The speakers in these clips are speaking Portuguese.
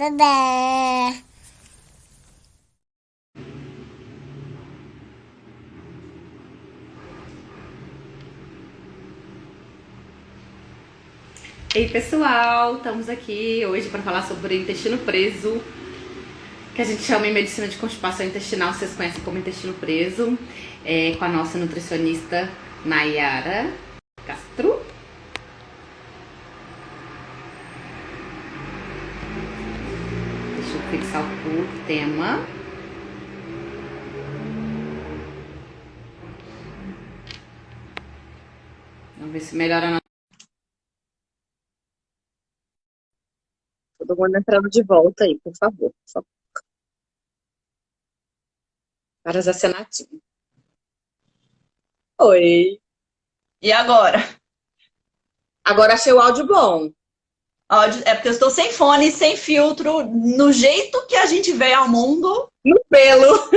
Tadá! Ei pessoal, estamos aqui hoje para falar sobre intestino preso, que a gente chama em medicina de constipação intestinal, vocês conhecem como intestino preso, com a nossa nutricionista Nayara Castro. Deixa eu fixar o tema. Vamos ver se melhora a nossa. Todo mundo entrando de volta aí, por favor. Só para as assinatinhas. Oi. E agora? Agora achei o áudio bom. É porque eu estou sem fone, sem filtro, no jeito que a gente veio ao mundo. No pelo.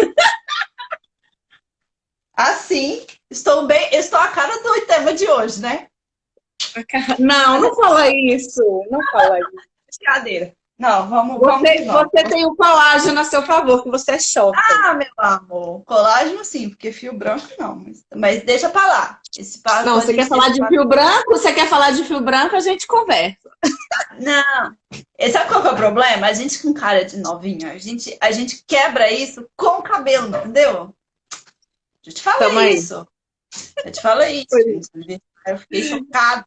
Assim, estou a cara do tema de hoje, né? Não fala isso. Não fala isso. Brincadeira. Não, vamos Você tem o colágeno a seu favor, que você é choca. Ah, meu amor. Colágeno sim, porque fio branco não. Mas deixa pra lá. Não, você quer falar de fio branco? Você quer falar de fio branco, a gente conversa. Não. Sabe qual que é o problema? A gente com cara de novinha, a gente quebra isso com o cabelo, entendeu? Eu te falei isso. Eu te falei isso. Eu fiquei chocada.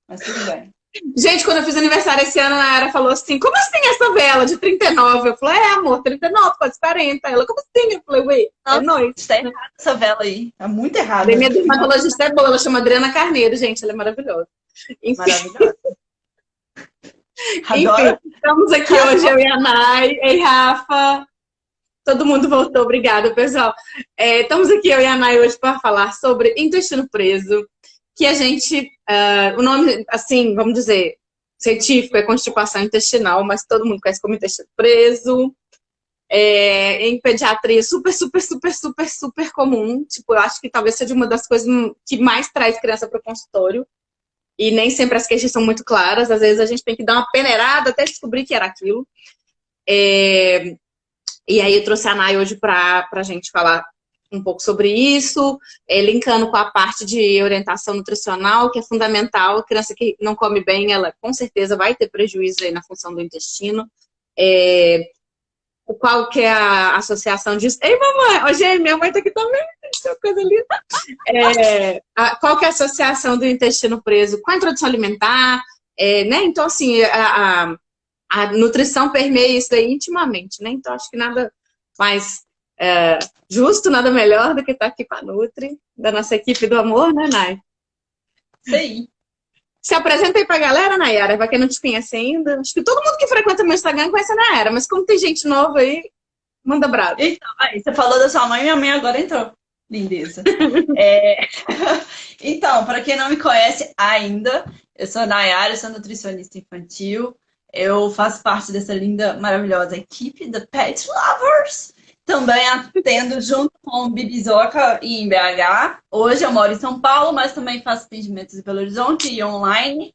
Mas tudo bem. Gente, quando eu fiz aniversário esse ano, a Nayara falou assim, como assim essa vela de 39? Eu falei, amor, 39, quase 40. Ela, como assim? Eu falei, ué, é nóis. Tá errada essa vela aí. É muito errada. Minha dermatologista é boa, ela chama Adriana Carneiro, gente, ela é maravilhosa. Enfim. Maravilhosa. Enfim, estamos aqui hoje, eu e a Nay. Ei, Rafa. Todo mundo voltou, obrigada, pessoal. Estamos aqui, eu e a Nay, hoje para falar sobre intestino preso, que a gente, o nome, assim, vamos dizer, científico é constipação intestinal, mas todo mundo conhece como intestino preso. Em pediatria, super comum. Tipo, eu acho que talvez seja uma das coisas que mais traz criança para o consultório. E nem sempre as queixas são muito claras. Às vezes a gente tem que dar uma peneirada até descobrir que era aquilo. E aí eu trouxe a Nay hoje para a gente falar um pouco sobre isso, linkando com a parte de orientação nutricional, que é fundamental. A criança que não come bem, ela com certeza vai ter prejuízo aí na função do intestino. Qual que é a associação disso? Ei, mamãe! Hoje minha mãe tá aqui também, coisa linda. Qual que é a associação do intestino preso com a introdução alimentar? Né? Então, assim, a nutrição permeia isso aí intimamente, né? Então, acho que nada mais justo, nada melhor do que estar aqui com a Nutri, da nossa equipe do amor, né, Nay? Sim. Se apresenta aí pra galera, Nayara, pra quem não te conhece ainda. Acho que todo mundo que frequenta meu Instagram conhece a Nayara, mas como tem gente nova aí, manda bravo. Então, aí, você falou da sua mãe, minha mãe agora entrou. Lindeza. Então, para quem não me conhece ainda, eu sou a Nayara, eu sou nutricionista infantil. Eu faço parte dessa linda, maravilhosa equipe da Pet Lovers. Também atendo junto com o Bibizoca em BH. Hoje eu moro em São Paulo, mas também faço atendimentos em Belo Horizonte e online.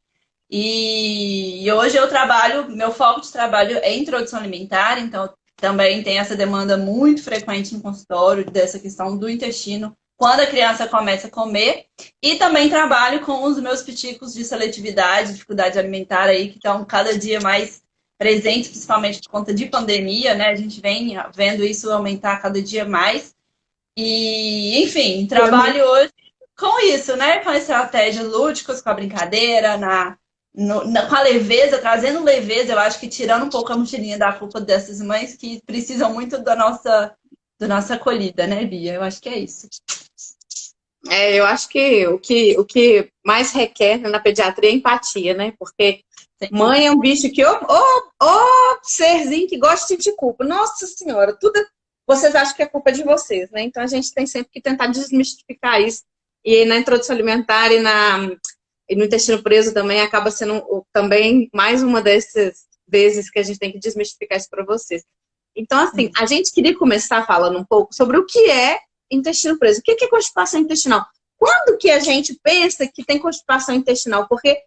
E hoje eu trabalho, meu foco de trabalho é introdução alimentar, então também tem essa demanda muito frequente no consultório dessa questão do intestino, quando a criança começa a comer. E também trabalho com os meus piticos de seletividade, dificuldade alimentar aí, que estão cada dia mais presentes, principalmente por conta de pandemia, né? A gente vem vendo isso aumentar cada dia mais. E, enfim, trabalho hoje com isso, né? Com estratégias lúdicas, com a brincadeira, com a leveza, trazendo leveza. Eu acho que tirando um pouco a mochilinha da culpa dessas mães que precisam muito da nossa acolhida, né, Bia? Eu acho que é isso. Eu acho que o que mais requer na pediatria é empatia, né? Porque mãe é um bicho que, serzinho que gosta de sentir culpa. Nossa Senhora, tudo vocês acham que é culpa de vocês, né? Então a gente tem sempre que tentar desmistificar isso. E na introdução alimentar e no intestino preso também acaba sendo também mais uma dessas vezes que a gente tem que desmistificar isso para vocês. Então, assim, a gente queria começar falando um pouco sobre o que é intestino preso. O que é constipação intestinal? Quando que a gente pensa que tem constipação intestinal? Porque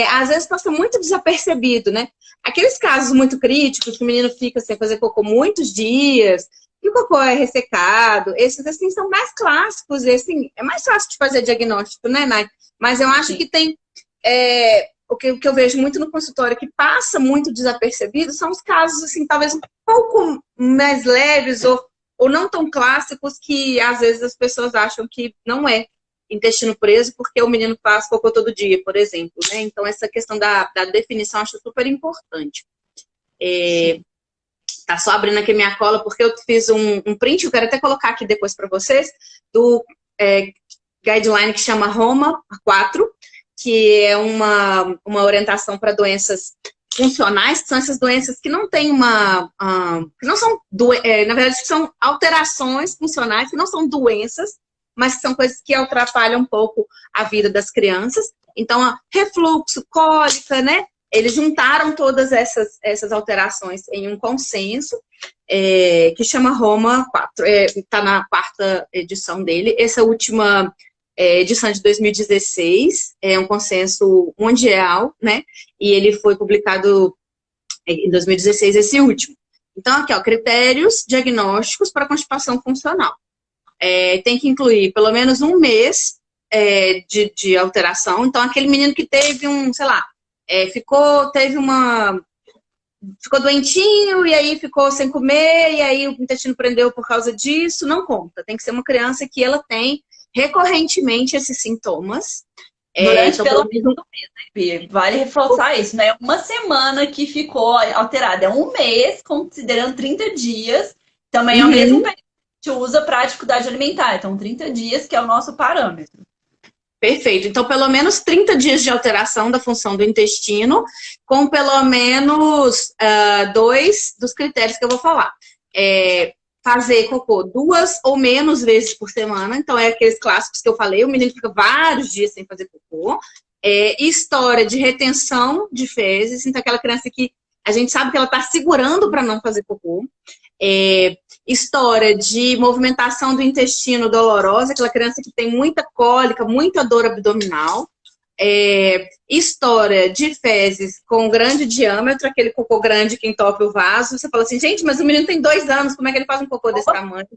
às vezes passa muito desapercebido, né? Aqueles casos muito críticos, que o menino fica sem fazer cocô muitos dias, e o cocô é ressecado, esses, assim, são mais clássicos, e, assim, é mais fácil de fazer diagnóstico, né, Nai? Mas eu acho Sim. que tem... o que eu vejo muito no consultório, que passa muito desapercebido, são os casos, assim, talvez um pouco mais leves ou não tão clássicos, que às vezes as pessoas acham que não é intestino preso porque o menino faz cocô todo dia, por exemplo, né? Então, essa questão da definição eu acho super importante. Tá só abrindo aqui a minha cola, porque eu fiz um print, eu quero até colocar aqui depois para vocês, do guideline que chama Roma 4, que é uma orientação para doenças funcionais, que são essas doenças que não têm que não são, na verdade, são alterações funcionais, que não são doenças, mas que são coisas que atrapalham um pouco a vida das crianças. Então, refluxo, cólica, né? Eles juntaram todas essas alterações em um consenso, que chama Roma 4. Está na 4ª edição dele. Essa última edição de 2016 é um consenso mundial, né? E ele foi publicado em 2016, esse último. Então, aqui, ó, critérios diagnósticos para constipação funcional. Tem que incluir pelo menos um mês de alteração. Então, aquele menino que teve ficou doentinho e aí ficou sem comer e aí o intestino prendeu por causa disso, não conta. Tem que ser uma criança que ela tem recorrentemente esses sintomas. Durante pelo menos um mês, né, Bia? Vale reforçar isso, né? Uma semana que ficou alterada, é um mês, considerando 30 dias. Também é o mesmo período que a gente usa para a dificuldade alimentar. Então, 30 dias que é o nosso parâmetro. Perfeito. Então, pelo menos 30 dias de alteração da função do intestino, com pelo menos 2 dos critérios que eu vou falar. Fazer cocô 2 ou menos vezes por semana. Então, é aqueles clássicos que eu falei. O menino fica vários dias sem fazer cocô. História de retenção de fezes. Então, aquela criança que a gente sabe que ela está segurando para não fazer cocô. História de movimentação do intestino dolorosa, aquela criança que tem muita cólica, muita dor abdominal. História de fezes com grande diâmetro, aquele cocô grande que entope o vaso. Você fala assim, gente, mas o menino tem 2 anos, como é que ele faz um cocô desse tamanho?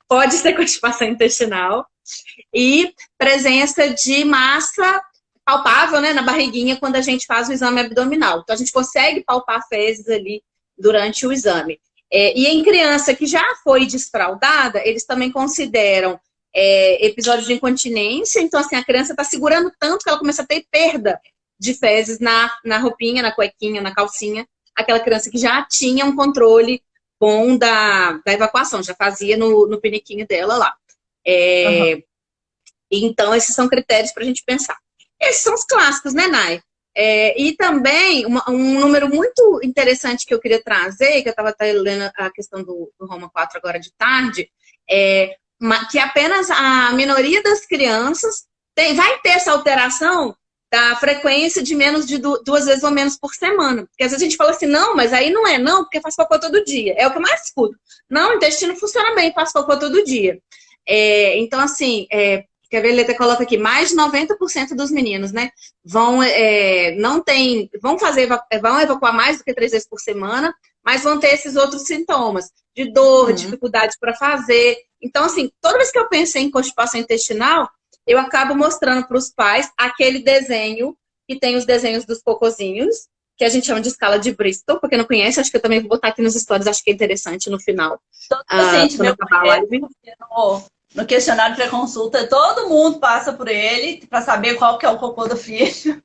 Pode ser constipação intestinal. E presença de massa palpável, né, na barriguinha quando a gente faz o exame abdominal. Então, a gente consegue palpar fezes ali durante o exame. E em criança que já foi desfraldada, eles também consideram episódio de incontinência. Então, assim, a criança está segurando tanto que ela começa a ter perda de fezes na roupinha, na cuequinha, na calcinha. Aquela criança que já tinha um controle bom da evacuação, já fazia no piniquinho dela lá. Então, esses são critérios para a gente pensar. Esses são os clássicos, né, Nai? E também, um número muito interessante que eu queria trazer, que eu estava lendo a questão do Roma 4 agora de tarde, que apenas a minoria das crianças vai ter essa alteração da frequência de menos de 2 vezes ou menos por semana. Porque às vezes a gente fala assim, não, mas aí não não, porque faz cocô todo dia. É o que eu mais escuto. Não, o intestino funciona bem, faz cocô todo dia. Então, assim, quer ver, ele até coloca aqui, mais de 90% dos meninos, né, vão evacuar mais do que 3 vezes por semana, mas vão ter esses outros sintomas de dor, dificuldade para fazer. Então, assim, toda vez que eu pensei em constipação intestinal, eu acabo mostrando para os pais aquele desenho que tem os desenhos dos cocôzinhos, que a gente chama de escala de Bristol. Pra quem não conhece, acho que eu também vou botar aqui nos stories, acho que é interessante no final. Todo paciente meu no questionário pré-consulta, todo mundo passa por ele para saber qual que é o cocô do filho.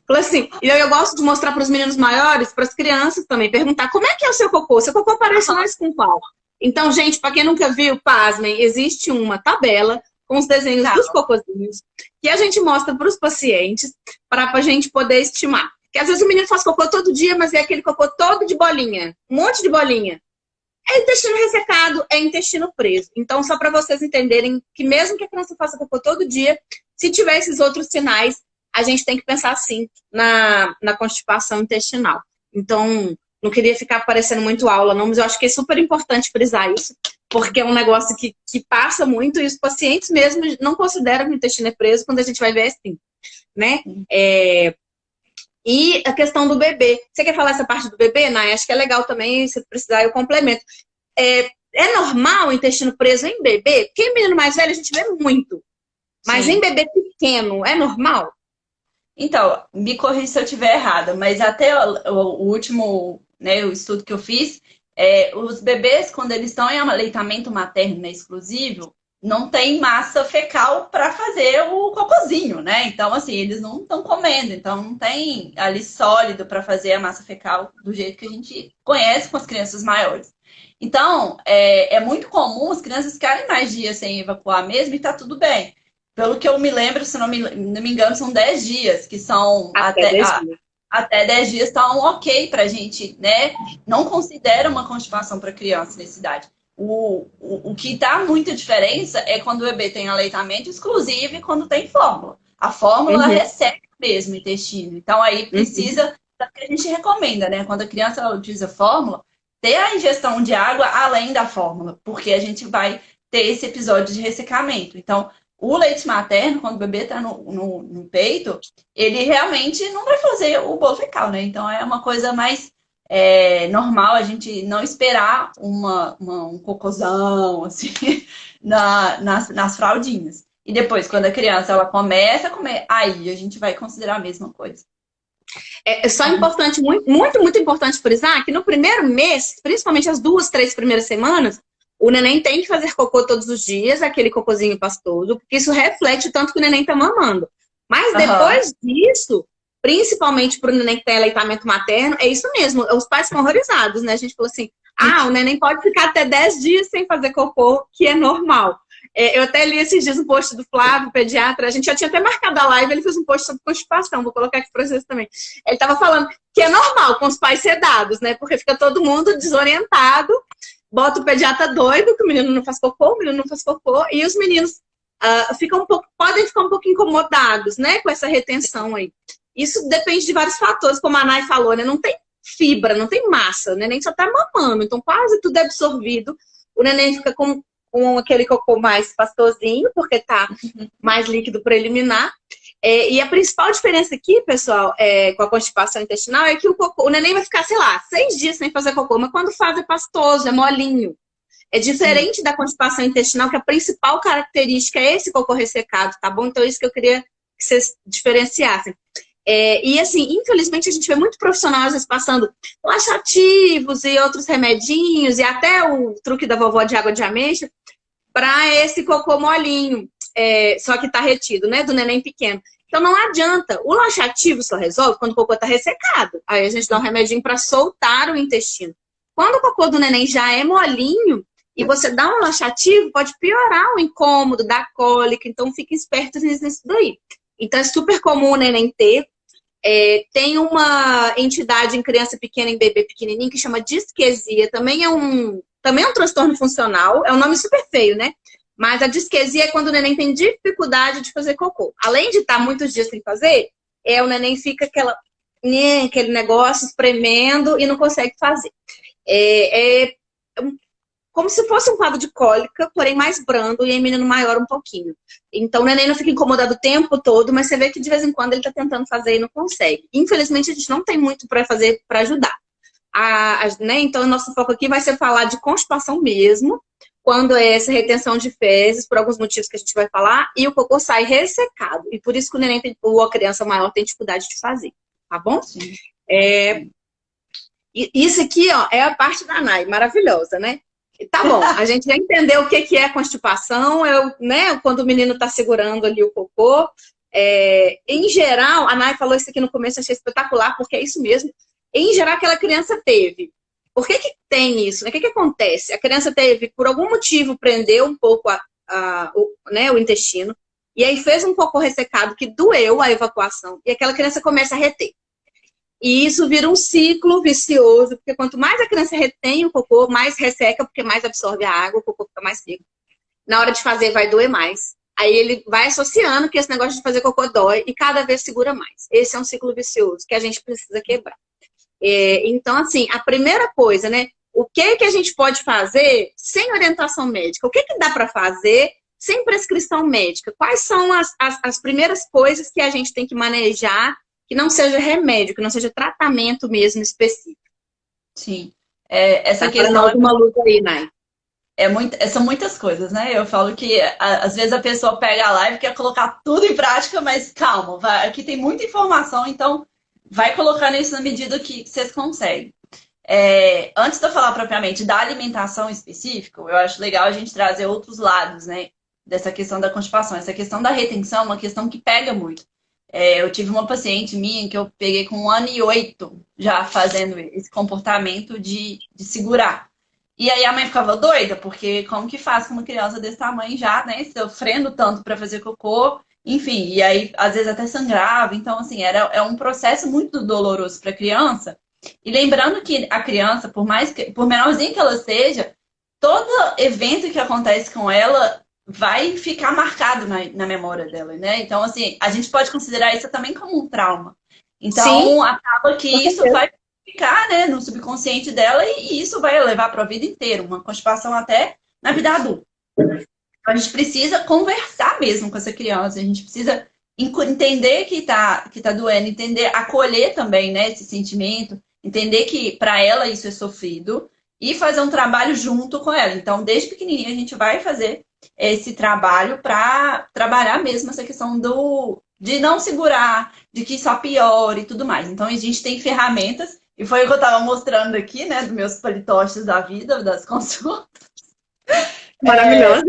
Falei assim, e eu gosto de mostrar para os meninos maiores, para as crianças também, perguntar como é que é o seu cocô? Seu cocô parece mais com qual? Então, gente, para quem nunca viu, pasmem, existe uma tabela com os desenhos dos cocôzinhos que a gente mostra para os pacientes para a gente poder estimar. Porque às vezes o menino faz cocô todo dia, mas é aquele cocô todo de bolinha, um monte de bolinha. É intestino ressecado, é intestino preso. Então, só para vocês entenderem que mesmo que a criança faça cocô todo dia, se tiver esses outros sinais, a gente tem que pensar sim na constipação intestinal. Então, não queria ficar parecendo muito aula, não, mas eu acho que é super importante frisar isso, porque é um negócio que passa muito e os pacientes mesmo não consideram que o intestino é preso, quando a gente vai ver assim. né? E a questão do bebê. Você quer falar essa parte do bebê, Nay? Acho que é legal também, se precisar eu complemento. É normal o intestino preso em bebê? Porque em menino mais velho a gente vê muito. Mas Sim. em bebê pequeno, é normal? Então, me corrija se eu estiver errada, mas até o último, né, o estudo que eu fiz, os bebês, quando eles estão em aleitamento materno, né, exclusivo, não tem massa fecal para fazer o cocôzinho, né? Então, assim, eles não estão comendo, então não tem ali sólido para fazer a massa fecal do jeito que a gente conhece com as crianças maiores. Então, é muito comum as crianças ficarem mais dias sem evacuar mesmo e tá tudo bem. Pelo que eu me lembro, se não me engano, são 10 dias, que são até 10 dias estão ok para a gente, né? Não considera uma constipação para criança nessa idade. O que dá muita diferença é quando o bebê tem aleitamento exclusivo e quando tem fórmula. A fórmula resseca mesmo o intestino. Então aí precisa, tanto que a gente recomenda, né? Quando a criança utiliza fórmula, ter a ingestão de água além da fórmula, porque a gente vai ter esse episódio de ressecamento. Então, o leite materno, quando o bebê está no peito, ele realmente não vai fazer o bolo fecal, né? Então é uma coisa mais normal a gente não esperar um cocôzão, assim, nas fraldinhas. E depois, quando a criança ela começa a comer, aí a gente vai considerar a mesma coisa. É só importante, muito, muito, muito importante frisar que no primeiro mês, principalmente as 2, 3 primeiras semanas, o neném tem que fazer cocô todos os dias, aquele cocôzinho pastoso, porque isso reflete o tanto que o neném tá mamando. Mas depois disso, principalmente pro neném que tem aleitamento materno, é isso mesmo, os pais ficam horrorizados, né? A gente falou assim, o neném pode ficar até 10 dias sem fazer cocô, que é normal. Eu até li esses dias um post do Flávio, pediatra, a gente já tinha até marcado a live, ele fez um post sobre constipação, vou colocar aqui para vocês também. Ele tava falando que é normal com os pais sedados, né? Porque fica todo mundo desorientado, bota o pediatra doido, que o menino não faz cocô, e os meninos podem ficar um pouco incomodados, né, com essa retenção aí. Isso depende de vários fatores, como a Nay falou, né, não tem fibra, não tem massa, o neném só tá mamando, então quase tudo é absorvido, o neném fica com aquele cocô mais pastosinho, porque tá mais líquido para eliminar. E a principal diferença aqui, pessoal, com a constipação intestinal, é que o neném vai ficar, sei lá, 6 dias sem fazer cocô, mas quando faz é pastoso, é molinho. É diferente da constipação intestinal, que a principal característica é esse cocô ressecado, tá bom? Então, é isso que eu queria que vocês diferenciassem. E assim, infelizmente, a gente vê muito profissional, às vezes, passando laxativos e outros remedinhos, e até o truque da vovó de água de ameixa, para esse cocô molinho. Só que tá retido, né? Do neném pequeno. Então não adianta. O laxativo só resolve quando o cocô tá ressecado. Aí a gente dá um remedinho para soltar o intestino. Quando o cocô do neném já é molinho e você dá um laxativo, pode piorar o incômodo, dar cólica. Então fique esperto nisso daí. Então é super comum o neném ter. Tem uma entidade em criança pequena, em bebê pequenininho, que chama disquesia. Também é um transtorno funcional. É um nome super feio, né? Mas a disquesia é quando o neném tem dificuldade de fazer cocô. Além de estar muitos dias sem fazer, o neném fica aquele negócio espremendo e não consegue fazer. Como se fosse um quadro de cólica, porém mais brando e em menino maior um pouquinho. Então o neném não fica incomodado o tempo todo, mas você vê que de vez em quando ele está tentando fazer e não consegue. Infelizmente a gente não tem muito para fazer para ajudar. Né? Então o nosso foco aqui vai ser falar de constipação mesmo, quando é essa retenção de fezes, por alguns motivos que a gente vai falar, e o cocô sai ressecado. E por isso que o neném ou a criança maior tem dificuldade de fazer, tá bom? Sim. Isso aqui, ó, é a parte da Nay, maravilhosa, né? Tá bom, a gente já entendeu o que é constipação, né? Quando o menino tá segurando ali o cocô. Em geral, a Nay falou isso aqui no começo, eu achei espetacular, porque é isso mesmo. Em geral, aquela criança teve. Por que tem isso? O que acontece? A criança teve, por algum motivo, prendeu um pouco o intestino, e aí fez um cocô ressecado que doeu a evacuação, e aquela criança começa a reter. E isso vira um ciclo vicioso, porque quanto mais a criança retém o cocô, mais resseca, porque mais absorve a água, o cocô fica mais seco. Na hora de fazer, vai doer mais. Aí ele vai associando que esse negócio de fazer cocô dói, e cada vez segura mais. Esse é um ciclo vicioso que a gente precisa quebrar. Então, assim, a primeira coisa, né? O que a gente pode fazer sem orientação médica? O que dá para fazer sem prescrição médica, quais são as primeiras coisas que a gente tem que manejar, que não seja remédio, que não seja tratamento mesmo específico? Sim. Essa Tá questão falando alguma luta aí, Nai? são muitas coisas, né? Eu falo que às vezes a pessoa pega a live e quer colocar tudo em prática, mas calma, aqui tem muita informação, então vai colocando isso na medida que vocês conseguem. Antes de eu falar propriamente da alimentação específica, eu acho legal a gente trazer outros lados, né? Dessa questão da constipação. Essa questão da retenção é uma questão que pega muito. Eu tive uma paciente minha que eu peguei com 1 ano e 8 já fazendo esse comportamento de segurar. E aí a mãe ficava doida, porque como que faz com uma criança desse tamanho já, né? Sofrendo tanto para fazer cocô, enfim, e aí às vezes até sangrava. Então, assim, é um processo muito doloroso para a criança. E lembrando que a criança, por menorzinho que ela seja, todo evento que acontece com ela vai ficar marcado na memória dela, né? Então, assim, a gente pode considerar isso também como um trauma. Então, Sim, acaba que isso vai ficar, né, no subconsciente dela e isso vai levar para a vida inteira, uma constipação até na vida adulta. Então, a gente precisa conversar mesmo com essa criança, a gente precisa entender que tá doendo, entender, acolher também, né, esse sentimento, entender que para ela isso é sofrido e fazer um trabalho junto com ela. Então, desde pequenininha a gente vai fazer esse trabalho para trabalhar mesmo essa questão de não segurar, de que só piora e tudo mais. Então, a gente tem ferramentas, e foi o que eu estava mostrando aqui, né, dos meus palitoches da vida, das consultas. maravilhoso.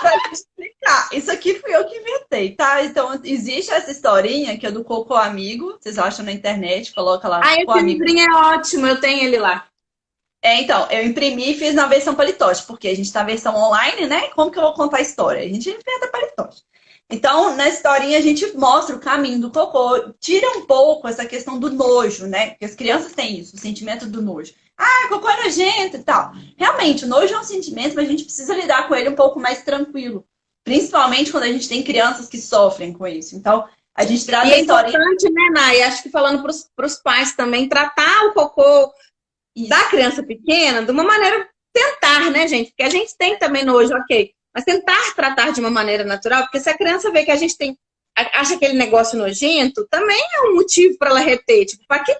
Pra te explicar. Isso aqui fui eu que inventei, tá? Então, existe essa historinha que é do Cocô Amigo, vocês acham na internet, coloca lá. Esse livrinho é ótimo, eu tenho ele lá. Então, eu imprimi e fiz na versão palitoche, porque a gente tá na versão online, né? Como que eu vou contar a história? A gente inventa palitoche. Então, na historinha, a gente mostra o caminho do cocô, tira um pouco essa questão do nojo, né? Porque as crianças têm isso, o sentimento do nojo. Ah, cocô é nojento e tal. Realmente, o nojo é um sentimento, mas a gente precisa lidar com ele um pouco mais tranquilo. Principalmente quando a gente tem crianças que sofrem com isso. Então, a gente traz a história. É importante, né, Nay? Acho que falando para os pais também, tratar o cocô da criança pequena de uma maneira, tentar, né, gente? Porque a gente tem também nojo, ok. Mas tentar tratar de uma maneira natural, porque se a criança vê que a gente acha aquele negócio nojento, também é um motivo para ela reter. Tipo, para que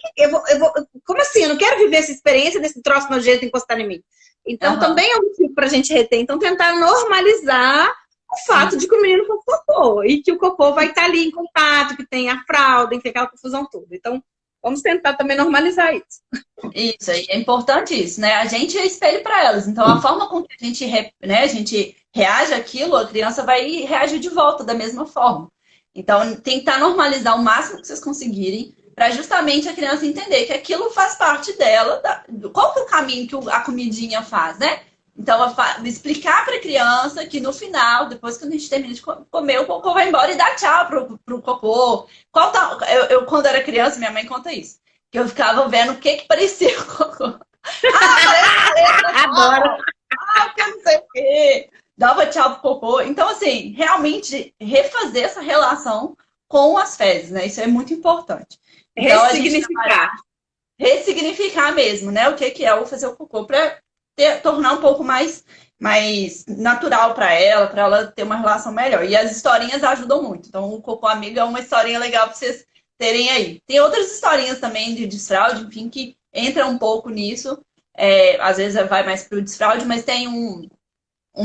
como assim? Eu não quero viver essa experiência desse troço nojento encostar em mim. Então, também é um motivo para a gente reter. Então, tentar normalizar o fato de que o menino faz cocô e que o cocô vai estar ali em contato, que tem a fralda, enfim, aquela confusão toda. Então, vamos tentar também normalizar isso. Isso, é importante isso, né? A gente é espelho para elas. Então, a forma com que a gente reage àquilo, a criança vai reagir de volta da mesma forma. Então, tentar normalizar o máximo que vocês conseguirem para justamente a criança entender que aquilo faz parte dela. Qual que é o caminho que a comidinha faz, né? Então, explicar para a criança que no final, depois que a gente termina de comer, o cocô vai embora e dá tchau pro cocô. Eu, quando era criança, minha mãe conta isso. Que eu ficava vendo o que parecia o cocô. Adoro. Que eu não sei o quê. Dava tchau pro cocô. Então, assim, realmente refazer essa relação com as fezes, né? Isso é muito importante. Então, ressignificar. Ressignificar mesmo, né? O que é o fazer o cocô para tornar um pouco mais natural para ela ter uma relação melhor. E as historinhas ajudam muito. Então, o Cocô Amigo é uma historinha legal para vocês terem aí. Tem outras historinhas também de desfraude, enfim, que entra um pouco nisso. Às vezes vai mais pro desfraude, mas tem um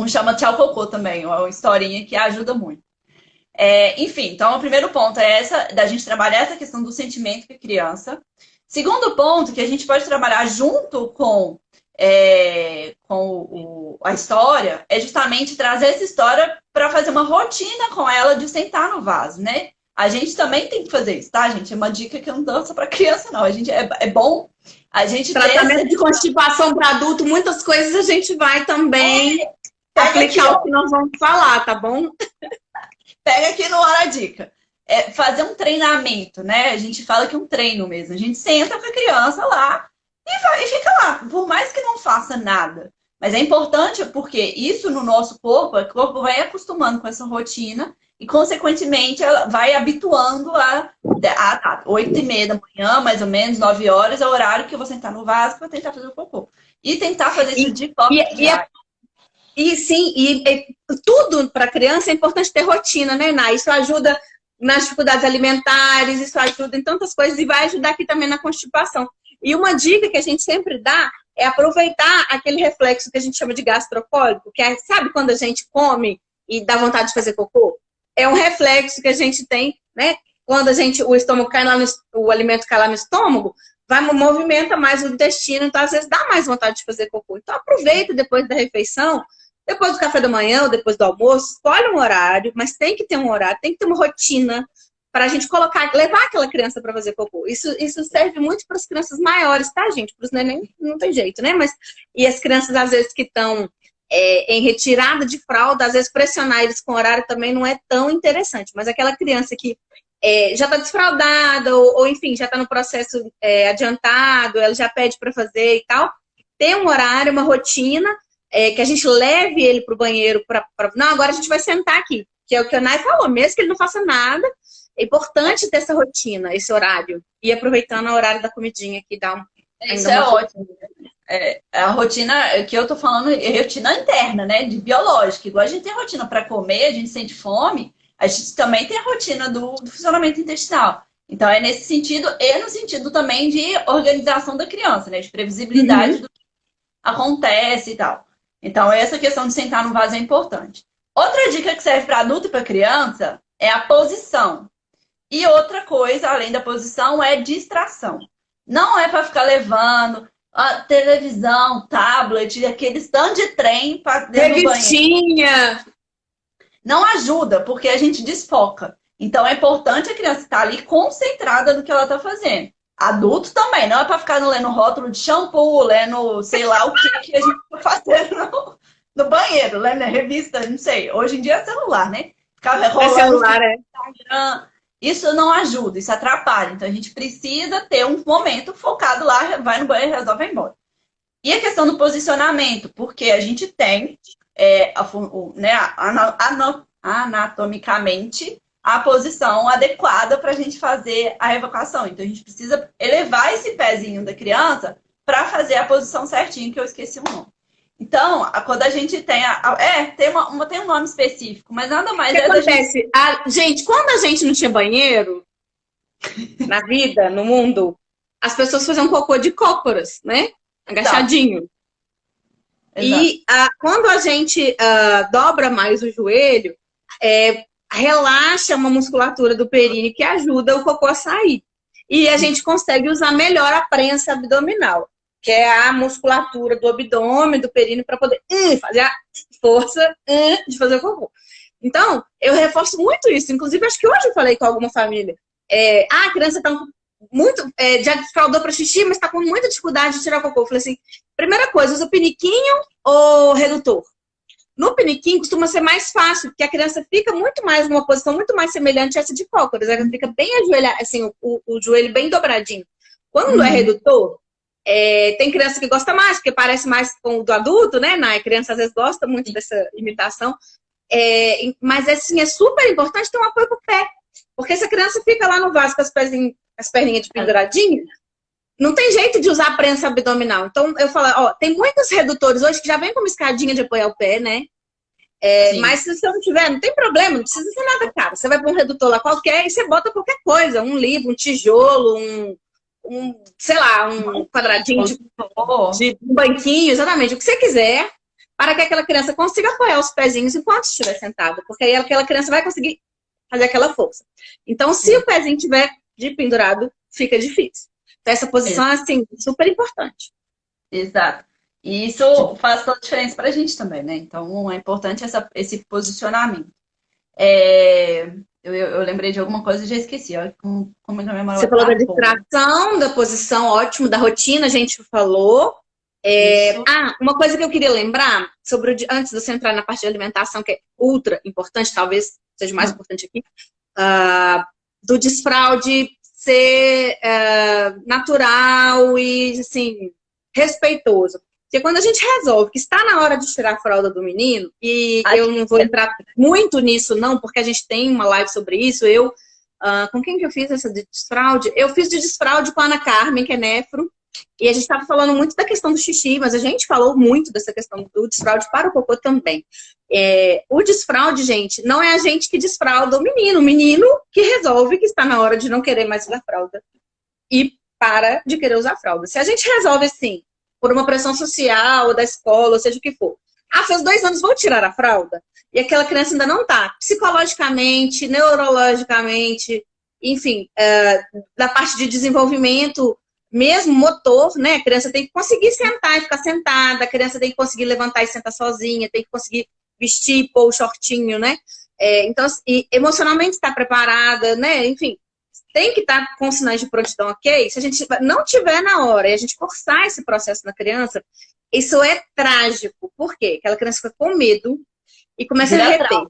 chama Tchau Cocô também, uma historinha que ajuda muito. Enfim, então o primeiro ponto é essa, da gente trabalhar essa questão do sentimento com a criança. Segundo ponto, que a gente pode trabalhar junto com a história, é justamente trazer essa história para fazer uma rotina com ela de sentar no vaso, né? A gente também tem que fazer isso, tá, gente? É uma dica que eu não dou só para criança, não. A gente é bom a gente tratamento de constipação para adulto, muitas coisas a gente vai também aplicar aqui, o que nós vamos falar, tá bom? Pega aqui no Hora a Dica. Fazer um treinamento, né? A gente fala que é um treino mesmo. A gente senta com a criança lá e fica lá, por mais que não faça nada. Mas é importante porque isso no nosso corpo, o corpo vai acostumando com essa rotina e, consequentemente, ela vai habituando a 8h30 da manhã, mais ou menos, 9 horas, é o horário que eu vou sentar no vaso para tentar fazer o cocô. E tentar fazer isso de forma E sim, e tudo para criança é importante ter rotina, né, Ná? Isso ajuda nas dificuldades alimentares, isso ajuda em tantas coisas e vai ajudar aqui também na constipação. E uma dica que a gente sempre dá é aproveitar aquele reflexo que a gente chama de gastrocólico, que é, sabe quando a gente come e dá vontade de fazer cocô? É um reflexo que a gente tem, né? Quando o estômago cai lá o alimento cai lá no estômago, movimenta mais o intestino, então às vezes dá mais vontade de fazer cocô. Então aproveita depois da refeição, depois do café da manhã ou depois do almoço, escolhe um horário, mas tem que ter um horário, tem que ter uma rotina para a gente levar aquela criança para fazer cocô. Isso serve muito para as crianças maiores, tá, gente? Para os neném não tem jeito, né? E as crianças, às vezes, que estão em retirada de fralda, às vezes pressionar eles com horário também não é tão interessante. Mas aquela criança que já está desfraldada, ou enfim, já está no processo adiantado, ela já pede para fazer e tal, ter um horário, uma rotina, que a gente leve ele para o banheiro não, agora a gente vai sentar aqui, que é o que a Nai falou, mesmo que ele não faça nada, é importante ter essa rotina, esse horário, e aproveitando o horário da comidinha que dá Isso é ótimo. A rotina que eu tô falando é rotina interna, né? De biológica. Igual a gente tem rotina para comer, a gente sente fome, a gente também tem a rotina do funcionamento intestinal. Então é nesse sentido, e no sentido também de organização da criança, né? De previsibilidade do que acontece e tal. Então essa questão de sentar no vaso é importante. Outra dica que serve para adulto e para criança é a posição. E outra coisa, além da posição, é distração. Não é para ficar levando a televisão, tablet, aqueles tanto de trem para dentro do banheiro. Não ajuda, porque a gente desfoca. Então é importante a criança estar ali concentrada no que ela está fazendo. Adulto também, não é para ficar lendo rótulo de shampoo, lendo sei lá o que a gente está fazendo no banheiro, lendo revista, não sei. Hoje em dia é celular, né? Ficar rolando celular, Instagram. Isso não ajuda, isso atrapalha. Então, a gente precisa ter um momento focado lá, vai no banheiro, resolve, vai embora. E a questão do posicionamento, porque a gente tem, anatomicamente, a posição adequada para a gente fazer a evacuação. Então, a gente precisa elevar esse pezinho da criança para fazer a posição certinho, que eu esqueci o nome. Então, quando a gente tem tem um nome específico, mas nada mais O que acontece? Gente, quando a gente não tinha banheiro na vida, no mundo, as pessoas faziam cocô de cócoras, né? Agachadinho. E quando a gente dobra mais o joelho, relaxa uma musculatura do períneo que ajuda o cocô a sair. E a gente consegue usar melhor a prensa abdominal, que é a musculatura do abdômen, do períneo, para poder fazer a força de fazer o cocô. Então, eu reforço muito isso. Inclusive, acho que hoje eu falei com alguma família. A criança está muito... já desfraldou para xixi, mas está com muita dificuldade de tirar o cocô. Eu falei assim, primeira coisa, usa piniquinho ou redutor? No piniquinho costuma ser mais fácil, porque a criança fica muito mais numa posição muito mais semelhante a essa de cócoras. Ela fica bem ajoelhada, assim, o joelho bem dobradinho. Quando é redutor, tem criança que gosta mais, porque parece mais com o do adulto, né? A criança às vezes gosta muito dessa imitação. Mas assim, é super importante ter um apoio pro pé. Porque se a criança fica lá no vaso com as perninhas de penduradinha, não tem jeito de usar a prensa abdominal. Então, eu falo, tem muitos redutores hoje que já vem com uma escadinha de apoiar o pé, né? Mas se você não tiver, não tem problema, não precisa ser nada caro. Você vai para um redutor lá qualquer e você bota qualquer coisa, um livro, um tijolo, sei lá, um quadradinho de um banquinho, exatamente, o que você quiser, para que aquela criança consiga apoiar os pezinhos enquanto estiver sentada, porque aí aquela criança vai conseguir fazer aquela força. Então, se o pezinho estiver de pendurado, fica difícil. Então, essa posição é, assim, super importante. Exato. E isso faz toda a diferença para a gente também, né? Então, é importante esse posicionamento. Eu lembrei de alguma coisa e já esqueci. Ó, como é que a memória Você falou da distração, da posição, ótimo, da rotina, a gente falou. Uma coisa que eu queria lembrar, antes de você entrar na parte de alimentação, que é ultra importante, talvez seja mais importante aqui, do desfraude ser natural e, assim, respeitoso. Porque quando a gente resolve que está na hora de tirar a fralda do menino, e eu não vou entrar muito nisso não, porque a gente tem uma live sobre isso, com quem que eu fiz essa de desfraude? Eu fiz de desfraude com a Ana Carmen, que é nefro, E a gente estava falando muito da questão do xixi, mas a gente falou muito dessa questão do desfraude para o cocô também. O desfraude, gente, não é a gente que desfralda o menino que resolve que está na hora de não querer mais usar fralda e para de querer usar fralda. Se a gente resolve assim, por uma pressão social, ou da escola, ou seja o que for, faz 2 anos, vou tirar a fralda, e aquela criança ainda não está psicologicamente, neurologicamente, enfim, da parte de desenvolvimento, mesmo motor, né? A criança tem que conseguir sentar e ficar sentada, a criança tem que conseguir levantar e sentar sozinha, tem que conseguir vestir, pôr o shortinho, né? Então, e emocionalmente estar preparada, né? Enfim, tem que estar com sinais de prontidão, ok? Se a gente não tiver na hora e a gente forçar esse processo na criança, isso é trágico. Por quê? Aquela criança fica com medo e começa a reter.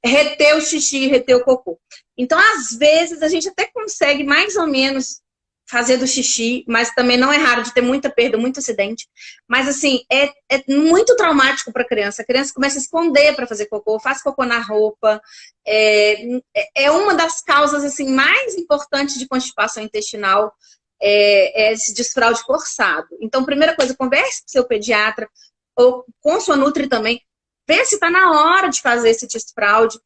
Reter o xixi, reter o cocô. Então, às vezes, a gente até consegue mais ou menos fazer do xixi, mas também não é raro de ter muita perda, muito acidente. Mas, assim, é muito traumático para a criança. A criança começa a esconder para fazer cocô, faz cocô na roupa. É uma das causas, assim, mais importantes de constipação intestinal, esse desfraude forçado. Então, primeira coisa, converse com seu pediatra, ou com sua nutri também, vê se está na hora de fazer esse desfraude.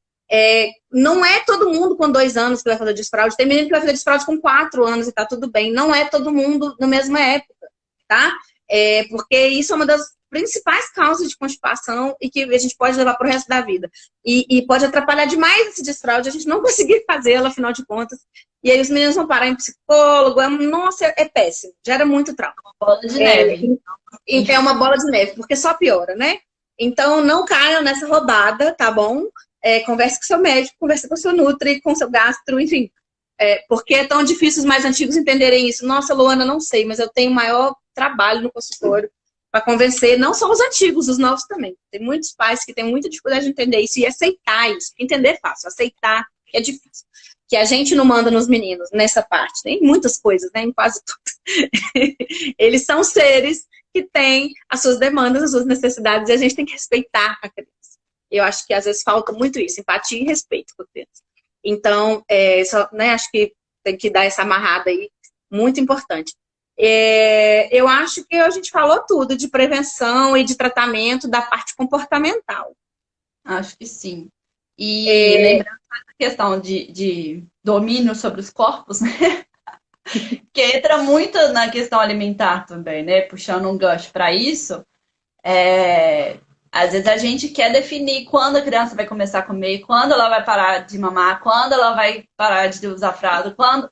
Não é todo mundo com 2 anos que vai fazer desfraude. Tem menino que vai fazer desfraude com 4 anos e tá tudo bem. Não é todo mundo na mesma época, tá? Porque isso é uma das principais causas de constipação e que a gente pode levar pro resto da vida. E pode atrapalhar demais esse desfraude, a gente não conseguir fazê-lo, afinal de contas. E aí os meninos vão parar em psicólogo. Nossa, é péssimo. Gera muito trauma. Bola de neve. É uma bola de neve, porque só piora, né? Então, não caiam nessa roubada, tá bom? Converse com seu médico, converse com seu nutri, com seu gastro, enfim. Porque é tão difícil os mais antigos entenderem isso. Nossa, Luana, não sei, mas eu tenho maior trabalho no consultório para convencer, não só os antigos, os novos também. Tem muitos pais que têm muita dificuldade de entender isso e aceitar isso. Entender é fácil, aceitar é difícil. Que a gente não manda nos meninos nessa parte. Tem muitas coisas, né? Em quase tudo. Eles são seres que têm as suas demandas, as suas necessidades, e a gente tem que respeitar a criança. Eu acho que às vezes falta muito isso, empatia e respeito com a criança. Então, acho que tem que dar essa amarrada aí, muito importante. Eu acho que a gente falou tudo de prevenção e de tratamento da parte comportamental. Acho que sim. E lembrando essa questão de domínio sobre os corpos, né? Que entra muito na questão alimentar também, né? Puxando um gancho para isso. Às vezes a gente quer definir quando a criança vai começar a comer, quando ela vai parar de mamar, quando ela vai parar de usar fralda, quando...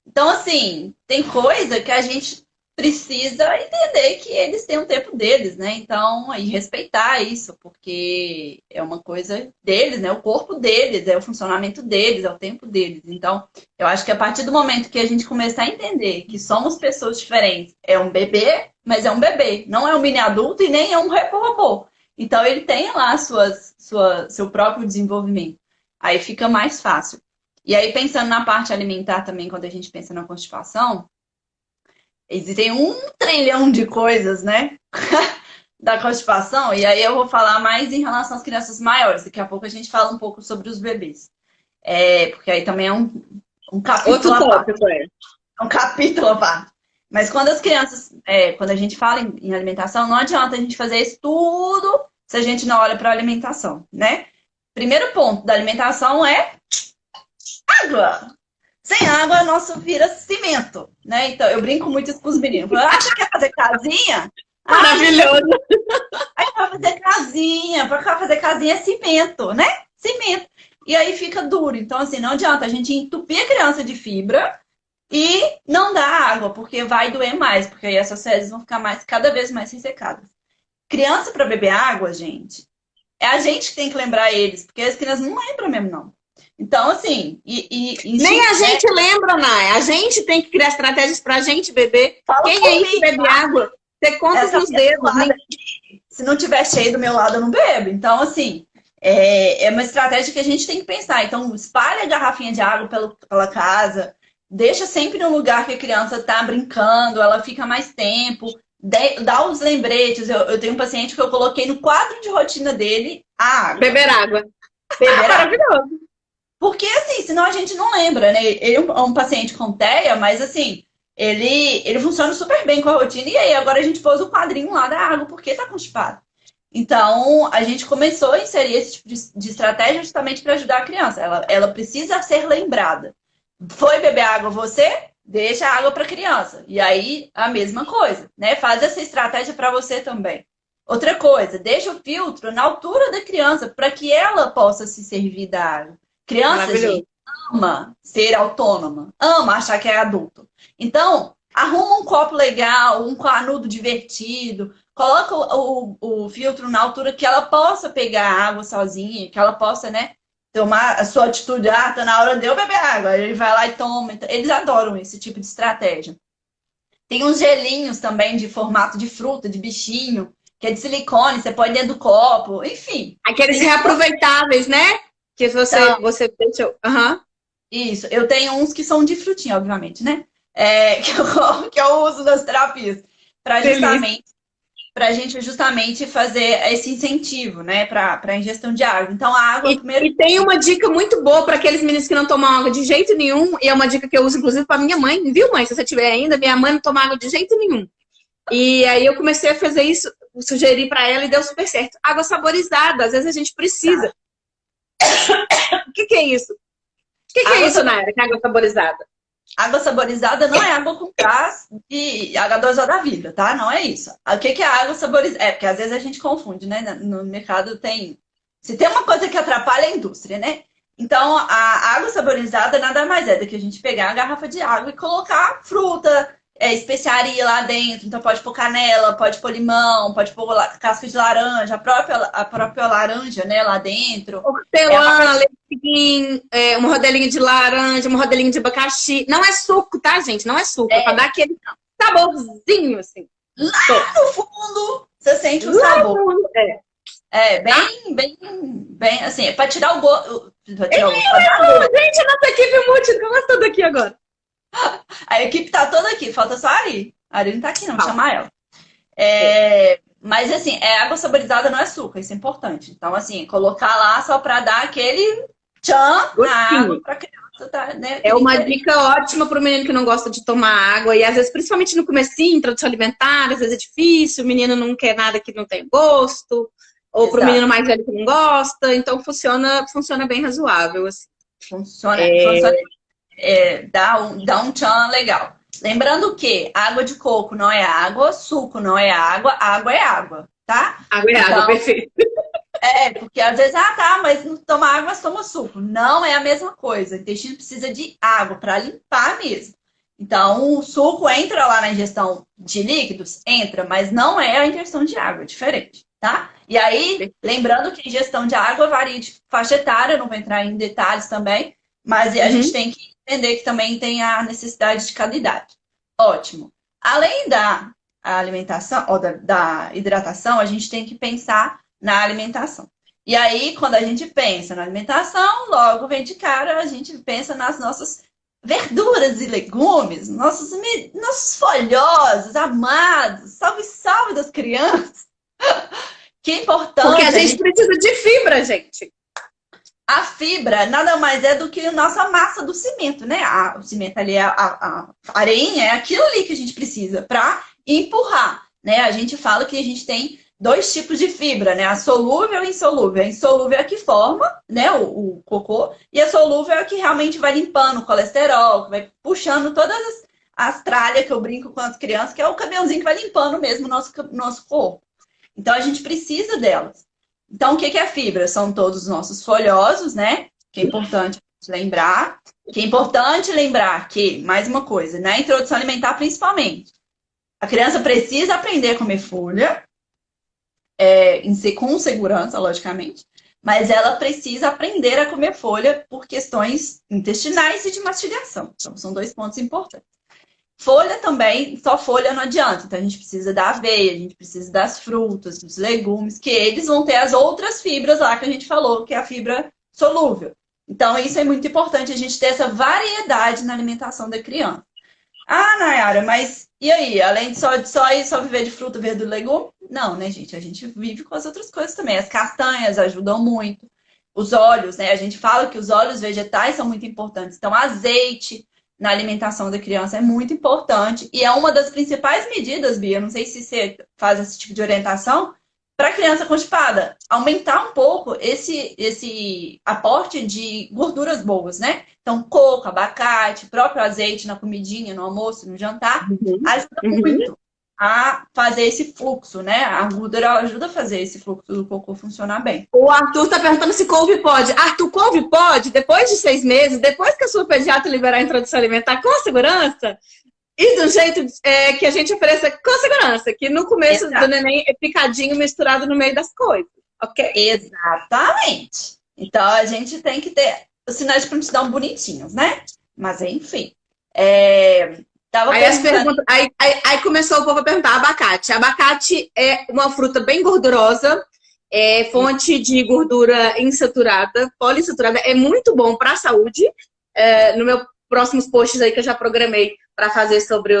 Então, assim, tem coisa que a gente precisa entender que eles têm o tempo deles, né? Então, e respeitar isso, porque é uma coisa deles, né? O corpo deles, é o funcionamento deles, é o tempo deles. Então, eu acho que a partir do momento que a gente começar a entender que somos pessoas diferentes, é um bebê, mas é um bebê, não é um mini adulto e nem é um robô. Então, ele tem lá seu próprio desenvolvimento. Aí fica mais fácil. E aí, pensando na parte alimentar também, quando a gente pensa na constipação, existem 1 trilhão de coisas, né? Da constipação. E aí eu vou falar mais em relação às crianças maiores. Daqui a pouco a gente fala um pouco sobre os bebês. Porque aí também é um capítulo. Outro tópico, É um capítulo à parte. Mas quando as crianças, quando a gente fala em alimentação, não adianta a gente fazer isso tudo se a gente não olha para a alimentação, né? Primeiro ponto da alimentação é água. Sem água, nosso vira cimento, né? Então, eu brinco muito isso com os meninos. Você quer fazer casinha? Maravilhoso. Aí para fazer casinha é cimento, né? Cimento. E aí fica duro. Então, assim, não adianta a gente entupir a criança de fibra e não dar água, porque vai doer mais, porque aí essas fezes vão ficar cada vez mais ressecadas. Criança para beber água, gente, é a gente que tem que lembrar eles, porque as crianças não lembram mesmo, não. Então, assim... Nem a gente lembra, Nay. A gente tem que criar estratégias pra gente beber. Quem aí que bebe água? Você conta nos dedos. Se não tiver cheio do meu lado, eu não bebo. Então, assim, é uma estratégia que a gente tem que pensar. Então, espalha a garrafinha de água pela casa. Deixa sempre no lugar que a criança tá brincando. Ela fica mais tempo. Dá os lembretes. Eu tenho um paciente que eu coloquei no quadro de rotina dele a água. Beber água. Maravilhoso. Porque, assim, senão a gente não lembra, né? Ele é um paciente com TEA, mas, assim, ele funciona super bem com a rotina. E aí, agora a gente pôs o quadrinho lá da água, porque tá constipado. Então, a gente começou a inserir esse tipo de estratégia justamente para ajudar a criança. Ela precisa ser lembrada. Foi beber água você? Deixa a água para a criança. E aí, a mesma coisa, né? Faz essa estratégia para você também. Outra coisa, deixa o filtro na altura da criança para que ela possa se servir da água. Criança, gente, ama ser autônoma, ama achar que é adulto. Então, arruma um copo legal, um canudo divertido, coloca o filtro na altura que ela possa pegar a água sozinha, que ela possa, né, tomar a sua atitude. Ah, tá na hora de eu beber água. Ele vai lá e toma. Eles adoram esse tipo de estratégia. Tem uns gelinhos também de formato de fruta, de bichinho, que é de silicone, você põe dentro do copo, enfim. Aqueles reaproveitáveis, né? Que você deixa. Uhum. Isso, eu tenho uns que são de frutinha, obviamente, né? Que eu uso nas terapias. Para gente justamente fazer esse incentivo, né? Para a ingestão de água. Então, a água primeiro. E tem uma dica muito boa para aqueles meninos que não tomam água de jeito nenhum. E é uma dica que eu uso, inclusive, para minha mãe. Viu, mãe? Se você tiver ainda, minha mãe não toma água de jeito nenhum. E aí eu comecei a fazer isso, sugeri para ela e deu super certo. Água saborizada, às vezes a gente precisa. O que é isso? O que é isso, Nayara, que é água saborizada? Água saborizada não é água com gás de H2O da vida, tá? Não é isso. O que é água saborizada? É, porque às vezes a gente confunde, né? No mercado tem... Se tem uma coisa que atrapalha, é a indústria, né? Então, a água saborizada nada mais é do que a gente pegar a garrafa de água e colocar fruta, especiaria lá dentro. Então, pode pôr canela, pode pôr limão, pode pôr casca de laranja, a própria laranja, né, lá dentro. Hortelã, leitinho, uma rodelinha de laranja, uma rodelinha de abacaxi. Não é suco, tá, gente? Não é suco. É pra dar aquele saborzinho, assim. Lá no fundo, você sente o sabor. Bem, assim, pra tirar o gosto. Gente, a nossa equipe multi, como é toda aqui agora? A equipe tá toda aqui, falta só a Ari. A Ari não tá aqui, não, chama ela. Mas, assim, água saborizada não é açúcar, isso é importante. Então, assim, colocar lá só pra dar aquele tchan na água pra criança, tá, né? É uma dica ótima pro menino que não gosta de tomar água. E, às vezes, principalmente no comecinho, introdução alimentar, às vezes é difícil, o menino não quer nada que não tem gosto. Ou pro menino mais velho que não gosta. Então, funciona bem razoável, assim. Funciona. Dá um tchan legal. Lembrando que água de coco não é água, suco não é água é água, tá? Água é água, perfeito. Porque às vezes, mas não toma água, mas toma suco. Não é a mesma coisa. O intestino precisa de água para limpar mesmo. Então, o suco entra lá na ingestão de líquidos? Entra, mas não é a ingestão de água, é diferente, tá? E aí, lembrando que a ingestão de água varia de faixa etária, não vou entrar em detalhes também, mas a gente tem que entender que também tem a necessidade de cada idade. Ótimo. Além da alimentação, ou da hidratação, a gente tem que pensar na alimentação. E aí, quando a gente pensa na alimentação, logo vem de cara, a gente pensa nas nossas verduras e legumes, nossos folhosos, amados, salve das crianças. Que é importante. Porque a gente precisa de fibra, gente. A fibra nada mais é do que a nossa massa do cimento, né? O cimento ali, a areinha, é aquilo ali que a gente precisa para empurrar, né? A gente fala que a gente tem 2 tipos de fibra, né? A solúvel e a insolúvel. A insolúvel é a que forma, né, o cocô, e a solúvel é a que realmente vai limpando o colesterol, que vai puxando todas as tralhas que eu brinco com as crianças, que é o caminhãozinho que vai limpando mesmo o nosso corpo. Então, a gente precisa delas. Então, o que é a fibra? São todos os nossos folhosos, né? Que é importante lembrar. Que é importante lembrar que, mais uma coisa, na introdução alimentar principalmente, a criança precisa aprender a comer folha, com segurança, logicamente, mas ela precisa aprender a comer folha por questões intestinais e de mastigação. Então, são 2 pontos importantes. Folha também, só folha não adianta. Então, a gente precisa da aveia, a gente precisa das frutas, dos legumes, que eles vão ter as outras fibras lá que a gente falou, que é a fibra solúvel. Então, isso é muito importante, a gente ter essa variedade na alimentação da criança. Ah, Nayara, mas e aí? Além de só viver de fruta, verdura e legume? Não, né, gente? A gente vive com as outras coisas também. As castanhas ajudam muito. Os óleos, né? A gente fala que os óleos vegetais são muito importantes. Então, azeite, na alimentação da criança é muito importante e é uma das principais medidas, Bia, não sei se você faz esse tipo de orientação, para a criança constipada, aumentar um pouco esse aporte de gorduras boas, né? Então, coco, abacate, próprio azeite na comidinha, no almoço, no jantar, ajuda muito a fazer esse fluxo, né? A gordura ajuda a fazer esse fluxo do cocô funcionar bem. O Arthur tá perguntando se couve pode. Arthur, couve pode, depois de 6 meses, depois que a sua pediatra liberar a introdução alimentar com segurança, e do jeito que a gente ofereça com segurança, que no começo do neném é picadinho misturado no meio das coisas, ok? Exatamente. Então, a gente tem que ter os sinais de prontidão bonitinhos, né? Mas, enfim. Aí começou o povo a perguntar, abacate. Abacate é uma fruta bem gordurosa, é fonte de gordura insaturada, poliinsaturada, é muito bom para a saúde. No meu próximos posts aí que eu já programei para fazer sobre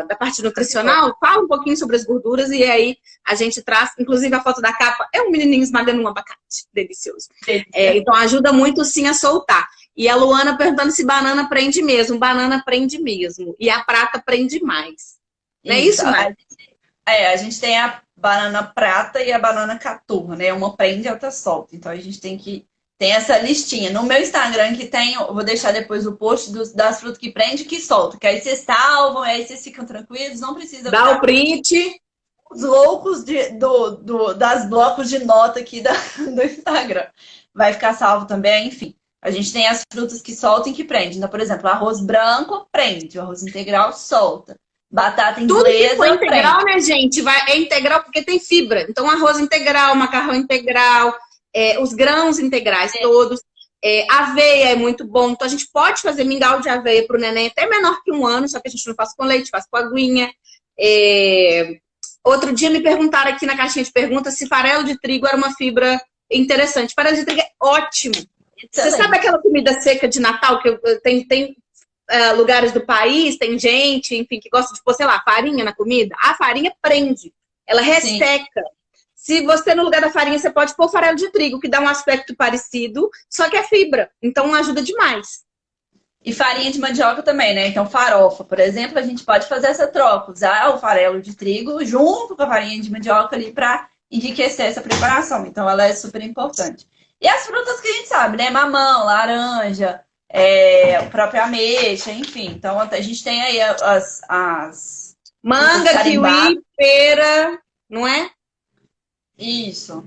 da parte nutricional, fala um pouquinho sobre as gorduras e aí a gente traz, inclusive a foto da capa é um menininho esmagando um abacate, delicioso. Então ajuda muito sim a soltar. E a Luana perguntando se banana prende mesmo. Banana prende mesmo. E a prata prende mais. Não é isso, né? A gente tem a banana prata e a banana caturra, né? Uma prende e a outra solta. Então a gente tem essa listinha. No meu Instagram que tem, eu vou deixar depois o post das frutas que prende e que solta. Que aí vocês salvam, aí vocês ficam tranquilos, não precisa... Dá o print. Os loucos das blocos de nota aqui do Instagram. Vai ficar salvo também, enfim. A gente tem as frutas que soltam e que prendem. Então, por exemplo, arroz branco prende, o arroz integral solta. Batata inglesa tudo que for integral, prende. Né, gente? É integral porque tem fibra. Então, arroz integral, macarrão integral, os grãos integrais todos. Aveia é muito bom. Então, a gente pode fazer mingau de aveia para o neném até menor que 1 ano, só que a gente não faz com leite, faz com aguinha. Outro dia me perguntaram aqui na caixinha de perguntas se farelo de trigo era uma fibra interessante. Farelo de trigo é ótimo. Você sabe aquela comida seca de Natal que tem lugares do país, tem gente, enfim, que gosta de pôr, sei lá, farinha na comida? A farinha prende, ela resseca. Se você, no lugar da farinha, você pode pôr farelo de trigo, que dá um aspecto parecido, só que é fibra. Então, ajuda demais. E farinha de mandioca também, né? Então, farofa, por exemplo, a gente pode fazer essa troca, usar o farelo de trigo junto com a farinha de mandioca ali para enriquecer essa preparação. Então, ela é super importante. E as frutas que a gente sabe, né? Mamão, laranja, o próprio ameixa, enfim. Então, a gente tem aí as manga, kiwi, pera, não é? Isso.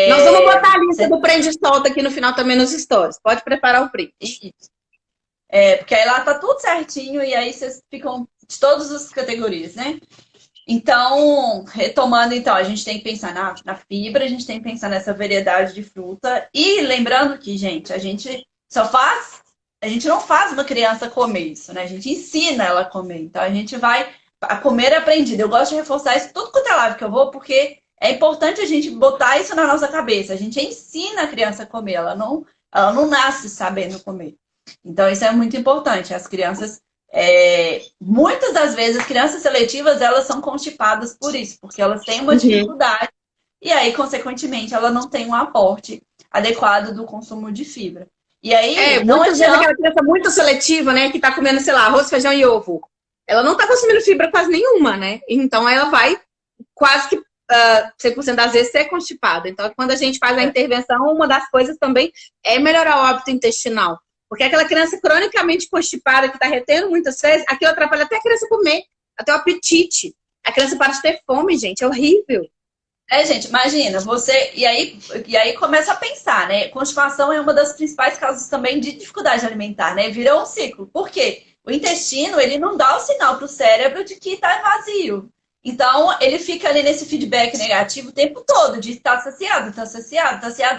Nós vamos botar a lista do prende e solta aqui no final também nos stories. Pode preparar o print. Isso. Porque aí lá tá tudo certinho e aí vocês ficam de todas as categorias, né? Então, retomando, então, a gente tem que pensar na fibra, a gente tem que pensar nessa variedade de fruta. E lembrando que, gente, a gente não faz uma criança comer isso, né? A gente ensina ela a comer. Então, a gente a comer é aprendido. Eu gosto de reforçar isso tudo quanto é live que eu vou, porque é importante a gente botar isso na nossa cabeça. A gente ensina a criança a comer, ela não nasce sabendo comer. Então, isso é muito importante. As crianças... muitas das vezes as crianças seletivas elas são constipadas por isso, porque elas têm uma dificuldade e aí, consequentemente, ela não tem um aporte adequado do consumo de fibra. E aí, muitas vezes aquela criança muito seletiva, né, que tá comendo, sei lá, arroz, feijão e ovo, ela não tá consumindo fibra quase nenhuma, né? Então ela vai quase que 100% das vezes ser constipada. Então, quando a gente faz a intervenção, uma das coisas também é melhorar o hábito intestinal. Porque aquela criança cronicamente constipada, que está retendo muitas vezes, aquilo atrapalha até a criança comer, até o apetite. A criança para de ter fome, gente, é horrível. Gente, imagina, e aí começa a pensar, né? Constipação é uma das principais causas também de dificuldade alimentar, né? Virou um ciclo. Por quê? O intestino, ele não dá o sinal para o cérebro de que está vazio. Então, ele fica ali nesse feedback negativo o tempo todo, de estar saciado,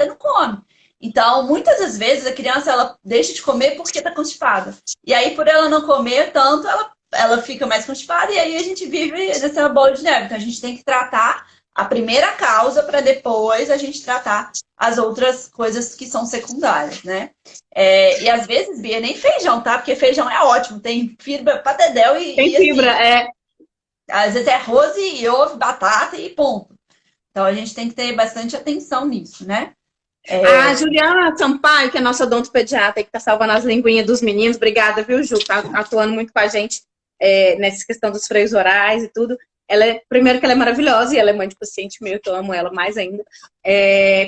não come. Então, muitas das vezes, a criança ela deixa de comer porque está constipada. E aí, por ela não comer tanto, ela fica mais constipada e aí a gente vive nessa bola de neve. Então, a gente tem que tratar a primeira causa para depois a gente tratar as outras coisas que são secundárias, né? E às vezes, Bia, nem feijão, tá? Porque feijão é ótimo, tem fibra pra dedéu e... Tem fibra, assim, Às vezes é arroz e ovo, batata e ponto. Então, a gente tem que ter bastante atenção nisso, né? A Juliana Sampaio, que é nossa odontopediatra, que está salvando as linguinhas dos meninos. Obrigada, viu, Ju? Tá atuando muito com a gente nessa questão dos freios orais e tudo. Primeiro que ela é maravilhosa e ela é mãe de paciente meu, então eu amo ela mais ainda.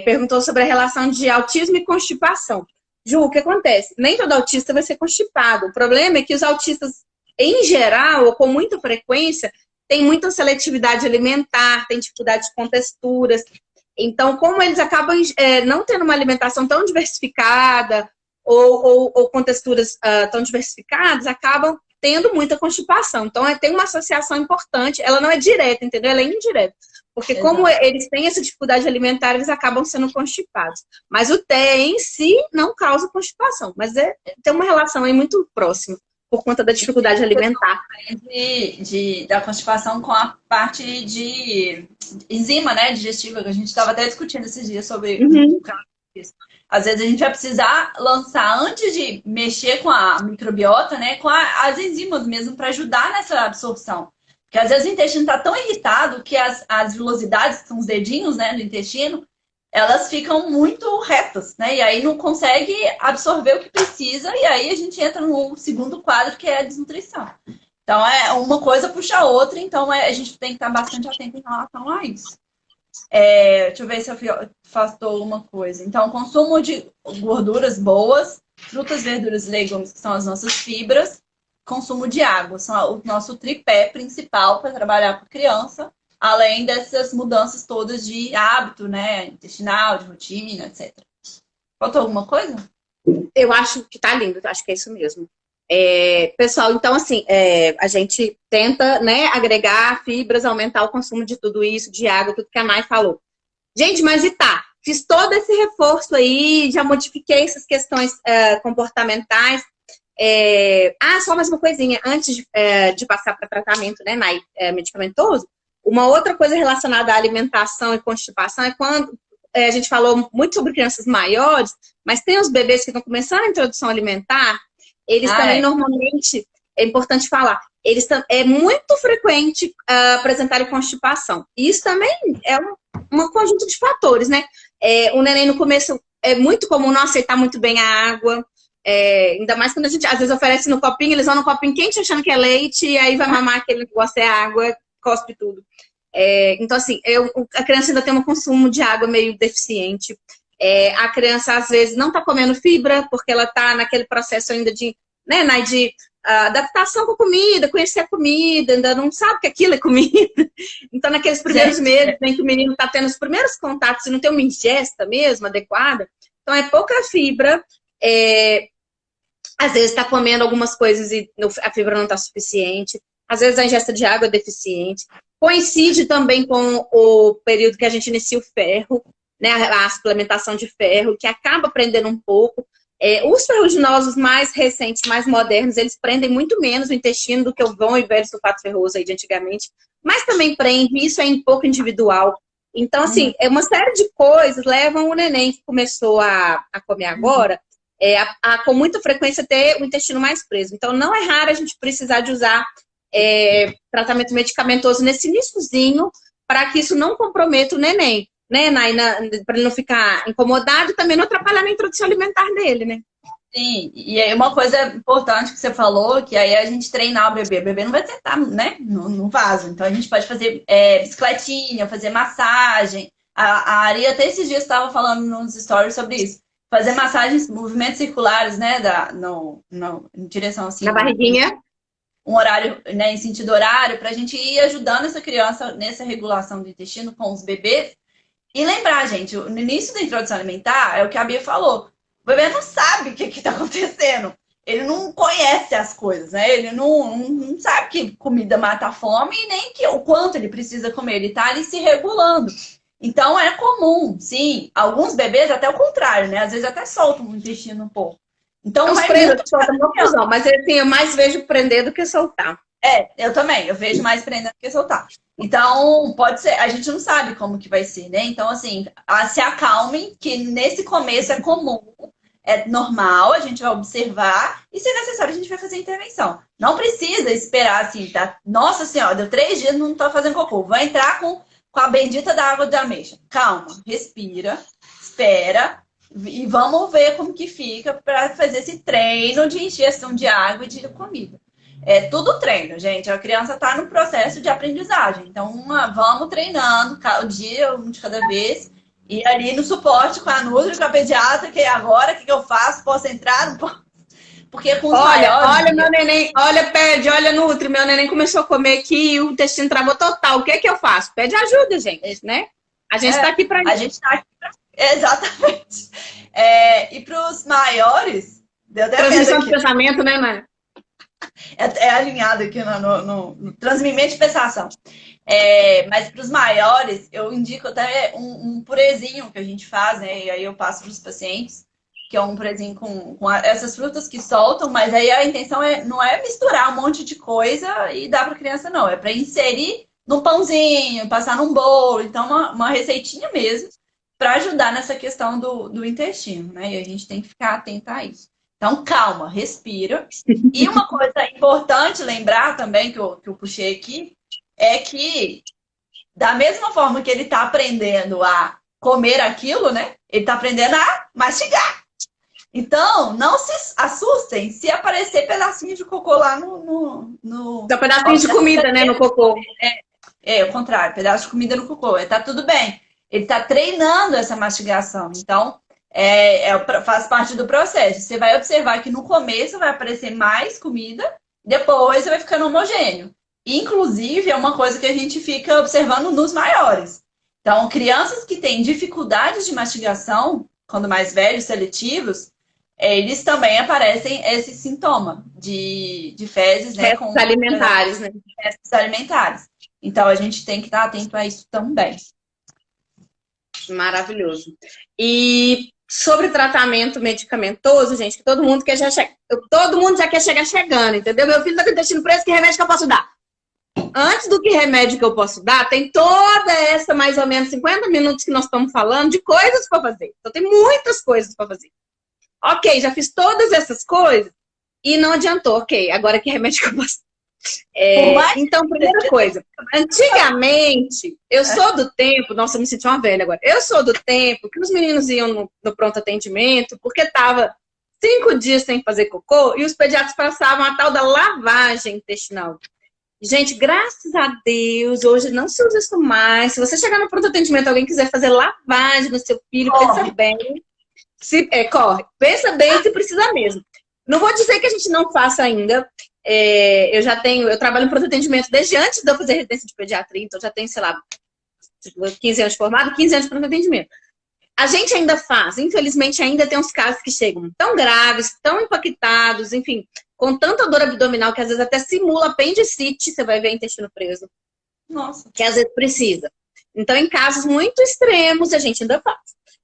Perguntou sobre a relação de autismo e constipação. Ju, o que acontece? Nem todo autista vai ser constipado. O problema é que os autistas, em geral, ou com muita frequência, têm muita seletividade alimentar, têm dificuldade com texturas. Então, como eles acabam não tendo uma alimentação tão diversificada ou com texturas tão diversificadas, acabam tendo muita constipação. Então, tem uma associação importante. Ela não é direta, entendeu? Ela é indireta. Porque como eles têm essa dificuldade alimentar, eles acabam sendo constipados. Mas o TEA em si não causa constipação. Mas tem uma relação aí muito próxima, por conta da dificuldade alimentar. Da constipação com a parte de enzima, né, digestiva, que a gente estava até discutindo esses dias sobre isso. Às vezes a gente vai precisar lançar, antes de mexer com a microbiota, né, com as enzimas mesmo, para ajudar nessa absorção. Porque às vezes o intestino está tão irritado que as vilosidades, que são os dedinhos, né, do intestino, elas ficam muito retas, né? E aí não consegue absorver o que precisa, e aí a gente entra no segundo quadro, que é a desnutrição. Então, uma coisa puxa a outra, então a gente tem que estar bastante atento em relação a isso. Deixa eu ver se eu faltou uma coisa. Então, consumo de gorduras boas, frutas, verduras e legumes, que são as nossas fibras, consumo de água, são o nosso tripé principal para trabalhar com criança, além dessas mudanças todas de hábito, né, intestinal, de rotina, etc. Faltou alguma coisa? Eu acho que tá lindo, acho que é isso mesmo. Pessoal, então assim, a gente tenta, né, agregar fibras, aumentar o consumo de tudo isso, de água, tudo que a Nay falou. Gente, mas fiz todo esse reforço aí, já modifiquei essas questões comportamentais. Só mais uma coisinha, antes de passar para tratamento, né, Nay, medicamentoso, uma outra coisa relacionada à alimentação e constipação é quando a gente falou muito sobre crianças maiores, mas tem os bebês que estão começando a introdução alimentar, eles também normalmente, é importante falar, é muito frequente apresentarem constipação. E isso também é um conjunto de fatores, né? O neném no começo é muito comum não aceitar muito bem a água, ainda mais quando a gente às vezes oferece no copinho, eles vão no copinho quente achando que é leite, e aí vai mamar aquele negócio é água, cospe tudo. Então, assim, a criança ainda tem um consumo de água meio deficiente. A criança, às vezes, não está comendo fibra, porque ela está naquele processo ainda de adaptação com a comida, conhecer a comida, ainda não sabe que aquilo é comida. Então, naqueles primeiros meses em que o menino está tendo os primeiros contatos e não tem uma ingesta mesmo adequada, então é pouca fibra. Às vezes está comendo algumas coisas e a fibra não está suficiente. Às vezes a ingesta de água é deficiente. Coincide também com o período que a gente inicia o ferro, né, a suplementação de ferro, que acaba prendendo um pouco. Os ferruginosos mais recentes, mais modernos, eles prendem muito menos o intestino do que o bom e velho sulfato ferroso aí de antigamente, mas também prende, isso é um pouco individual. Então, assim, uma série de coisas levam o neném que começou a comer agora, com muita frequência ter o intestino mais preso. Então, não é raro a gente precisar de usar tratamento medicamentoso nesse iniciozinho, para que isso não comprometa o neném, né, para ele não ficar incomodado e também não atrapalhar na introdução alimentar dele, né? Sim, e aí uma coisa importante que você falou, que aí a gente treinar o bebê não vai sentar, né, no vaso, então a gente pode fazer bicicletinha, fazer massagem. A Ari até esses dias estava falando nos stories sobre isso, fazer massagens, movimentos circulares, né, em direção assim... Na barriguinha. Um horário, né, em sentido horário, para a gente ir ajudando essa criança nessa regulação do intestino com os bebês. E lembrar, gente, no início da introdução alimentar, é o que a Bia falou, o bebê não sabe o que está acontecendo. Ele não conhece as coisas, né? Ele não sabe que comida mata a fome e nem o quanto ele precisa comer. Ele está ali se regulando. Então, é comum, sim. Alguns bebês, até o contrário, né? Às vezes até soltam o intestino um pouco. Então, os prendem, soltam confusão, mas eu mais vejo prender do que soltar. Eu também. Eu vejo mais prender do que soltar. Então, pode ser. A gente não sabe como que vai ser, né? Então, assim, se acalmem, que nesse começo é comum. É normal, a gente vai observar e, se necessário, a gente vai fazer intervenção. Não precisa esperar assim, tá? Nossa senhora, deu 3 dias, não tô fazendo cocô. Vai entrar com a bendita da água de ameixa. Calma, respira. espera e vamos ver como que fica para fazer esse treino de ingestão de água e de comida. É tudo treino, gente. A criança está no processo de aprendizagem. Então, vamos treinando o dia, um de cada vez. E ali no suporte com a Nutri, com a pediatra, que agora, o que eu faço? Posso entrar? Não posso? Porque com os maiores... Olha, meu neném, olha, pede, olha, Nutri, meu neném começou a comer aqui e o intestino travou total. O que é que eu faço? Pede ajuda, gente, né? A gente está aqui para isso. A gente está aqui pra... Exatamente. E para os maiores... Deu até transmissão de pensamento, né, Mãe? É alinhado aqui no transmimento de pensação. Mas para os maiores, eu indico até um purezinho que a gente faz, né? E aí eu passo para os pacientes, que é um purezinho com essas frutas que soltam, mas aí a intenção não é misturar um monte de coisa e dar para a criança, não. É para inserir num pãozinho, passar num bolo. Então, uma receitinha mesmo para ajudar nessa questão do intestino, né? E a gente tem que ficar atento a isso. Então, calma, respira. E uma coisa importante lembrar também, que eu puxei aqui, é que da mesma forma que ele está aprendendo a comer aquilo, né? Ele está aprendendo a mastigar. Então, não se assustem se aparecer pedacinho de cocô lá no... Só pedacinho de comida, né, no cocô. O contrário, pedaço de comida no cocô. Tá tudo bem. Ele está treinando essa mastigação. Então... faz parte do processo. Você vai observar que no começo vai aparecer mais comida, depois vai ficando homogêneo. Inclusive, é uma coisa que a gente fica observando nos maiores. Então, crianças que têm dificuldades de mastigação, quando mais velhos, seletivos, eles também aparecem esse sintoma de fezes, né? Restos alimentares, né? Restos alimentares. Então, a gente tem que estar atento a isso também. Maravilhoso. E sobre tratamento medicamentoso, gente, que todo mundo já quer chegar chegando, entendeu? Meu filho tá com o intestino preso, que remédio que eu posso dar? Antes do que remédio que eu posso dar, tem toda essa mais ou menos 50 minutos que nós estamos falando de coisas para fazer. Então tem muitas coisas para fazer. Ok, já fiz todas essas coisas e não adiantou. Ok, agora que remédio que eu posso dar? Então, primeira coisa, antigamente, eu sou do tempo, nossa, eu me senti uma velha agora, eu sou do tempo que os meninos iam no pronto atendimento porque tava 5 dias sem fazer cocô e os pediatras passavam a tal da lavagem intestinal. Gente, graças a Deus, hoje não se usa isso mais. Se você chegar no pronto atendimento e alguém quiser fazer lavagem no seu filho, pensa bem. Corre. Pensa bem se precisa mesmo. Não vou dizer que a gente não faça ainda. Eu trabalho em pronto atendimento desde antes de eu fazer residência de pediatria, então já tenho, sei lá, 15 anos de formado, 15 anos de pronto atendimento. A gente ainda faz, infelizmente ainda tem uns casos que chegam tão graves, tão impactados, enfim, com tanta dor abdominal que às vezes até simula apendicite, você vai ver intestino preso. Nossa. Que às vezes precisa. Então, em casos muito extremos, a gente ainda faz.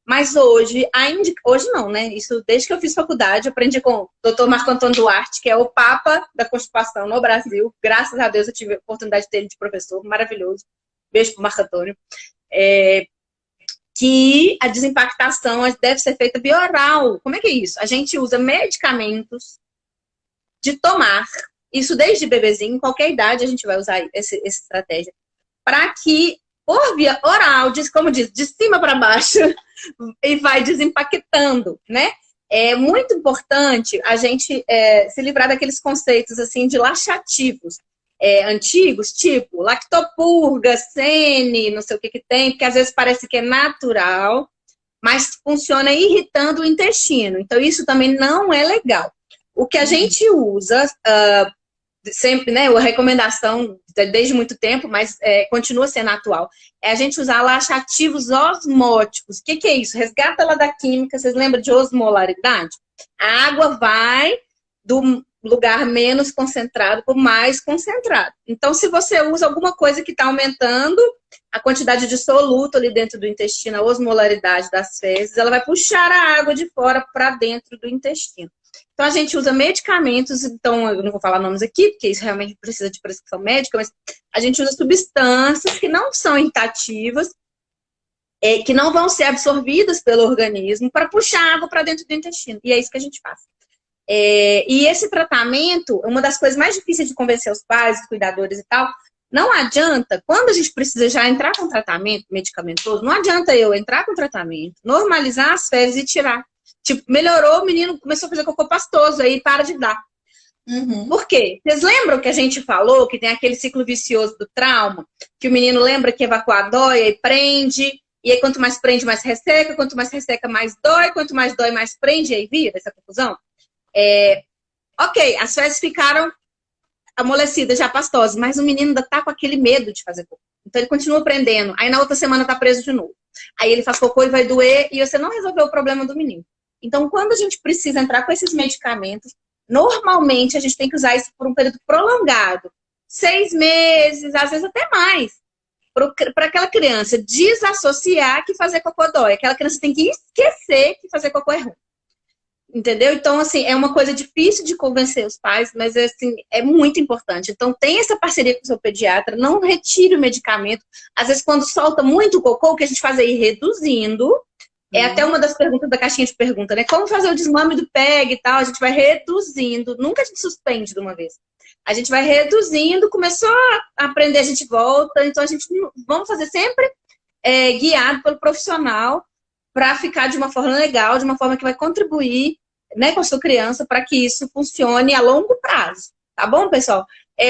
Mas hoje não, né? Isso desde que eu fiz faculdade, eu aprendi com o Dr. Marco Antônio Duarte, que é o papa da constipação no Brasil. Graças a Deus eu tive a oportunidade de ter ele de professor, maravilhoso. Beijo pro Marco Antônio. Que a desimpactação deve ser feita via oral. Como é que é isso? A gente usa medicamentos de tomar, isso desde bebezinho, em qualquer idade a gente vai usar essa estratégia, para que, por via oral, como diz, de cima para baixo, e vai desimpactando, né? É muito importante a gente se livrar daqueles conceitos assim de laxativos antigos, tipo lactopurga, sene, não sei o que tem, porque às vezes parece que é natural, mas funciona irritando o intestino. Então isso também não é legal. O que a gente usa, sempre, né, a recomendação desde muito tempo, mas continua sendo atual, é a gente usar laxativos osmóticos. O que é isso? Resgata lá da química, vocês lembram de osmolaridade? A água vai do lugar menos concentrado para o mais concentrado. Então, se você usa alguma coisa que está aumentando a quantidade de soluto ali dentro do intestino, a osmolaridade das fezes, ela vai puxar a água de fora para dentro do intestino. Então, a gente usa medicamentos, então, eu não vou falar nomes aqui, porque isso realmente precisa de prescrição médica, mas a gente usa substâncias que não são irritativas, que não vão ser absorvidas pelo organismo para puxar água para dentro do intestino. E é isso que a gente faz. E esse tratamento, uma das coisas mais difíceis de convencer os pais, os cuidadores e tal, Não adianta, quando a gente precisa já entrar com tratamento medicamentoso, não adianta eu entrar com tratamento, normalizar as fezes e tirar. Tipo, melhorou, o menino começou a fazer cocô pastoso, aí para de dar. Por quê? Vocês lembram que a gente falou que tem aquele ciclo vicioso do trauma? Que o menino lembra que evacuar dói, aí prende, e aí quanto mais prende, mais resseca, quanto mais resseca, mais dói, quanto mais dói, mais prende, e aí vira essa confusão? Ok, as fezes ficaram amolecidas, já pastosas, mas o menino ainda tá com aquele medo de fazer cocô. Então ele continua prendendo, aí na outra semana tá preso de novo. Aí ele faz cocô e vai doer, e você não resolveu o problema do menino. Então, quando a gente precisa entrar com esses medicamentos, normalmente a gente tem que usar isso por um período prolongado. 6 meses, às vezes até mais. Para aquela criança desassociar que fazer cocô dói. Aquela criança tem que esquecer que fazer cocô é ruim. Entendeu? Então, assim, é uma coisa difícil de convencer os pais, mas assim, é muito importante. Então, tem essa parceria com o seu pediatra, não retire o medicamento. Às vezes, quando solta muito cocô, o que a gente faz é ir reduzindo. É até uma das perguntas da caixinha de pergunta, né? Como fazer o desmame do PEG e tal? A gente vai reduzindo. Nunca a gente suspende de uma vez. A gente vai reduzindo, começou a aprender, a gente volta. Então, a gente vamos fazer sempre guiado pelo profissional para ficar de uma forma legal, de uma forma que vai contribuir, né, com a sua criança para que isso funcione a longo prazo. Tá bom, pessoal?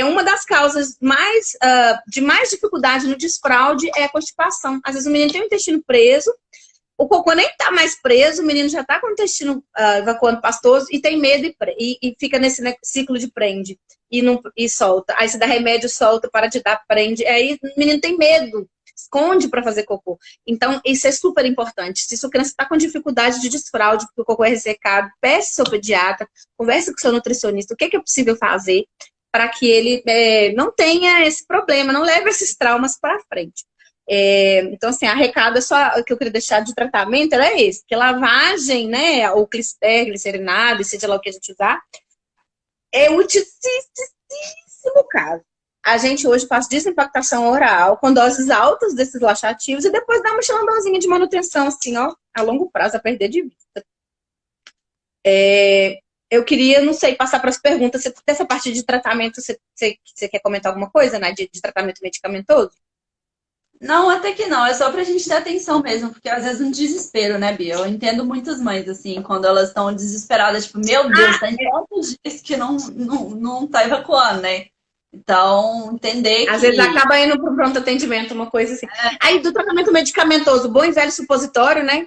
Uma das causas de mais dificuldade no desfraude é a constipação. Às vezes o menino tem o intestino preso, o cocô nem tá mais preso, o menino já tá com o intestino evacuando pastoso e tem medo e fica nesse, né, ciclo de prende e solta. Aí se dá remédio, solta, para de dar, prende. Aí o menino tem medo, esconde para fazer cocô. Então, isso é super importante. Se sua criança está com dificuldade de desfraude, porque o cocô é ressecado, peça ao seu pediatra, converse com o seu nutricionista, o que é possível fazer para que ele não tenha esse problema, não leve esses traumas para frente. Então, assim, a recada só que eu queria deixar de tratamento era esse, que lavagem, né, ou clister, glicerinado, seja lá o que a gente usar, é utilíssimo caso. A gente hoje faz desimpactação oral com doses altas desses laxativos e depois dá uma xanadãozinha de manutenção, assim, ó, a longo prazo, a perder de vista. Eu queria, não sei, passar para as perguntas. Dessa parte de tratamento, você quer comentar alguma coisa, né, de tratamento medicamentoso? Não, até que não. É só pra gente ter atenção mesmo, porque às vezes um desespero, né, Bia? Eu entendo muitas mães, assim, quando elas estão desesperadas, tipo, meu Deus, tá em tantos dias que não tá evacuando, né? Então, entender que... Às vezes acaba indo para o pronto atendimento, uma coisa assim. Aí, do tratamento medicamentoso, bom e velho supositório, né?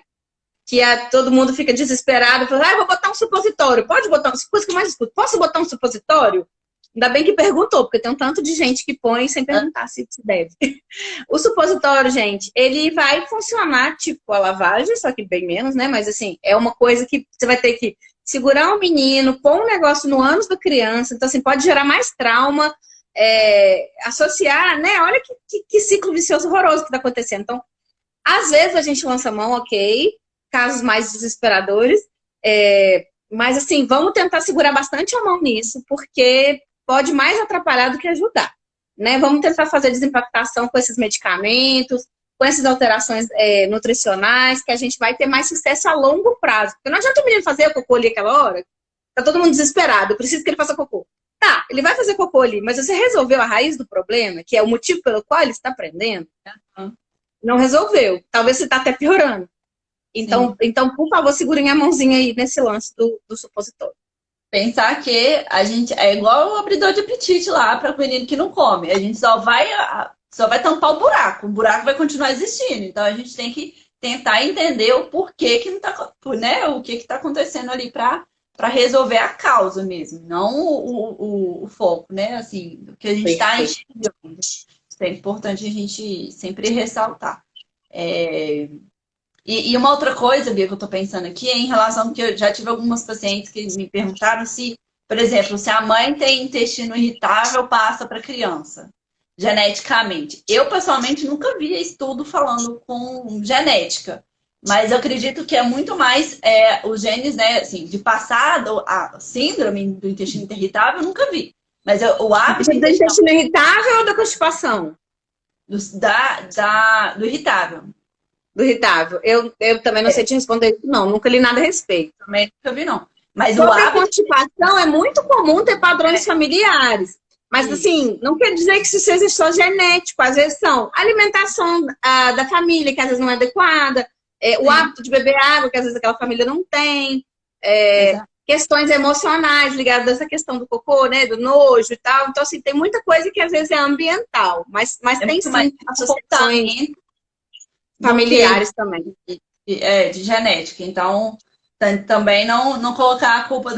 Que todo mundo fica desesperado, fala, eu vou botar um supositório. Pode botar um supositório? Que eu mais escuto. Posso botar um supositório? Ainda bem que perguntou, porque tem um tanto de gente que põe sem perguntar se deve. O supositório, gente, ele vai funcionar tipo a lavagem, só que bem menos, né? Mas assim, é uma coisa que você vai ter que segurar o menino, pôr um negócio no ânus da criança, então assim, pode gerar mais trauma, associar, né? Olha que ciclo vicioso horroroso que tá acontecendo. Então, às vezes a gente lança a mão, ok, casos mais desesperadores, mas assim, vamos tentar segurar bastante a mão nisso, porque pode mais atrapalhar do que ajudar, né? Vamos tentar fazer desimpactação com esses medicamentos, com essas alterações nutricionais, que a gente vai ter mais sucesso a longo prazo. Porque não adianta o menino fazer cocô ali aquela hora, tá todo mundo desesperado, eu preciso que ele faça cocô. Tá, ele vai fazer cocô ali, mas você resolveu a raiz do problema, que é o motivo pelo qual ele está aprendendo? Não resolveu. Talvez você está até piorando. Então, por favor, segurem a mãozinha aí nesse lance do supositório. Pensar que a gente é igual o abridor de apetite lá para o menino que não come. A gente só vai tampar o buraco vai continuar existindo. Então, a gente tem que tentar entender o porquê que não tá, né? O que está acontecendo ali para resolver a causa mesmo, não o foco, né? Assim, o que a gente está enxergando. Isso é importante a gente sempre ressaltar. E uma outra coisa, Bia, que eu tô pensando aqui é em relação que eu já tive algumas pacientes que me perguntaram se, por exemplo, se a mãe tem intestino irritável, passa para a criança, geneticamente. Eu, pessoalmente, nunca vi estudo falando com genética, mas eu acredito que é muito mais os genes, né, assim, de passado, a síndrome do intestino irritável, eu nunca vi. Mas o hábito... Do intestino irritável ou da constipação? Do irritável. Do irritável. Eu também não sei te responder isso, não. Nunca li nada a respeito. Também nunca vi, não. Mas sobre o hábito... a constipação, é muito comum ter padrões familiares. Mas, Isso. assim, não quer dizer que isso seja só genético. Às vezes são alimentação da família, que às vezes não é adequada, o Sim, hábito de beber água, que às vezes aquela família não tem, é, exato. questões emocionais ligadas a essa questão do cocô, né, do nojo e tal. Então, assim, tem muita coisa que às vezes é ambiental, mas É tem muito mais sim associações comportamento do que familiares também. de genética. Então, também não colocar a culpa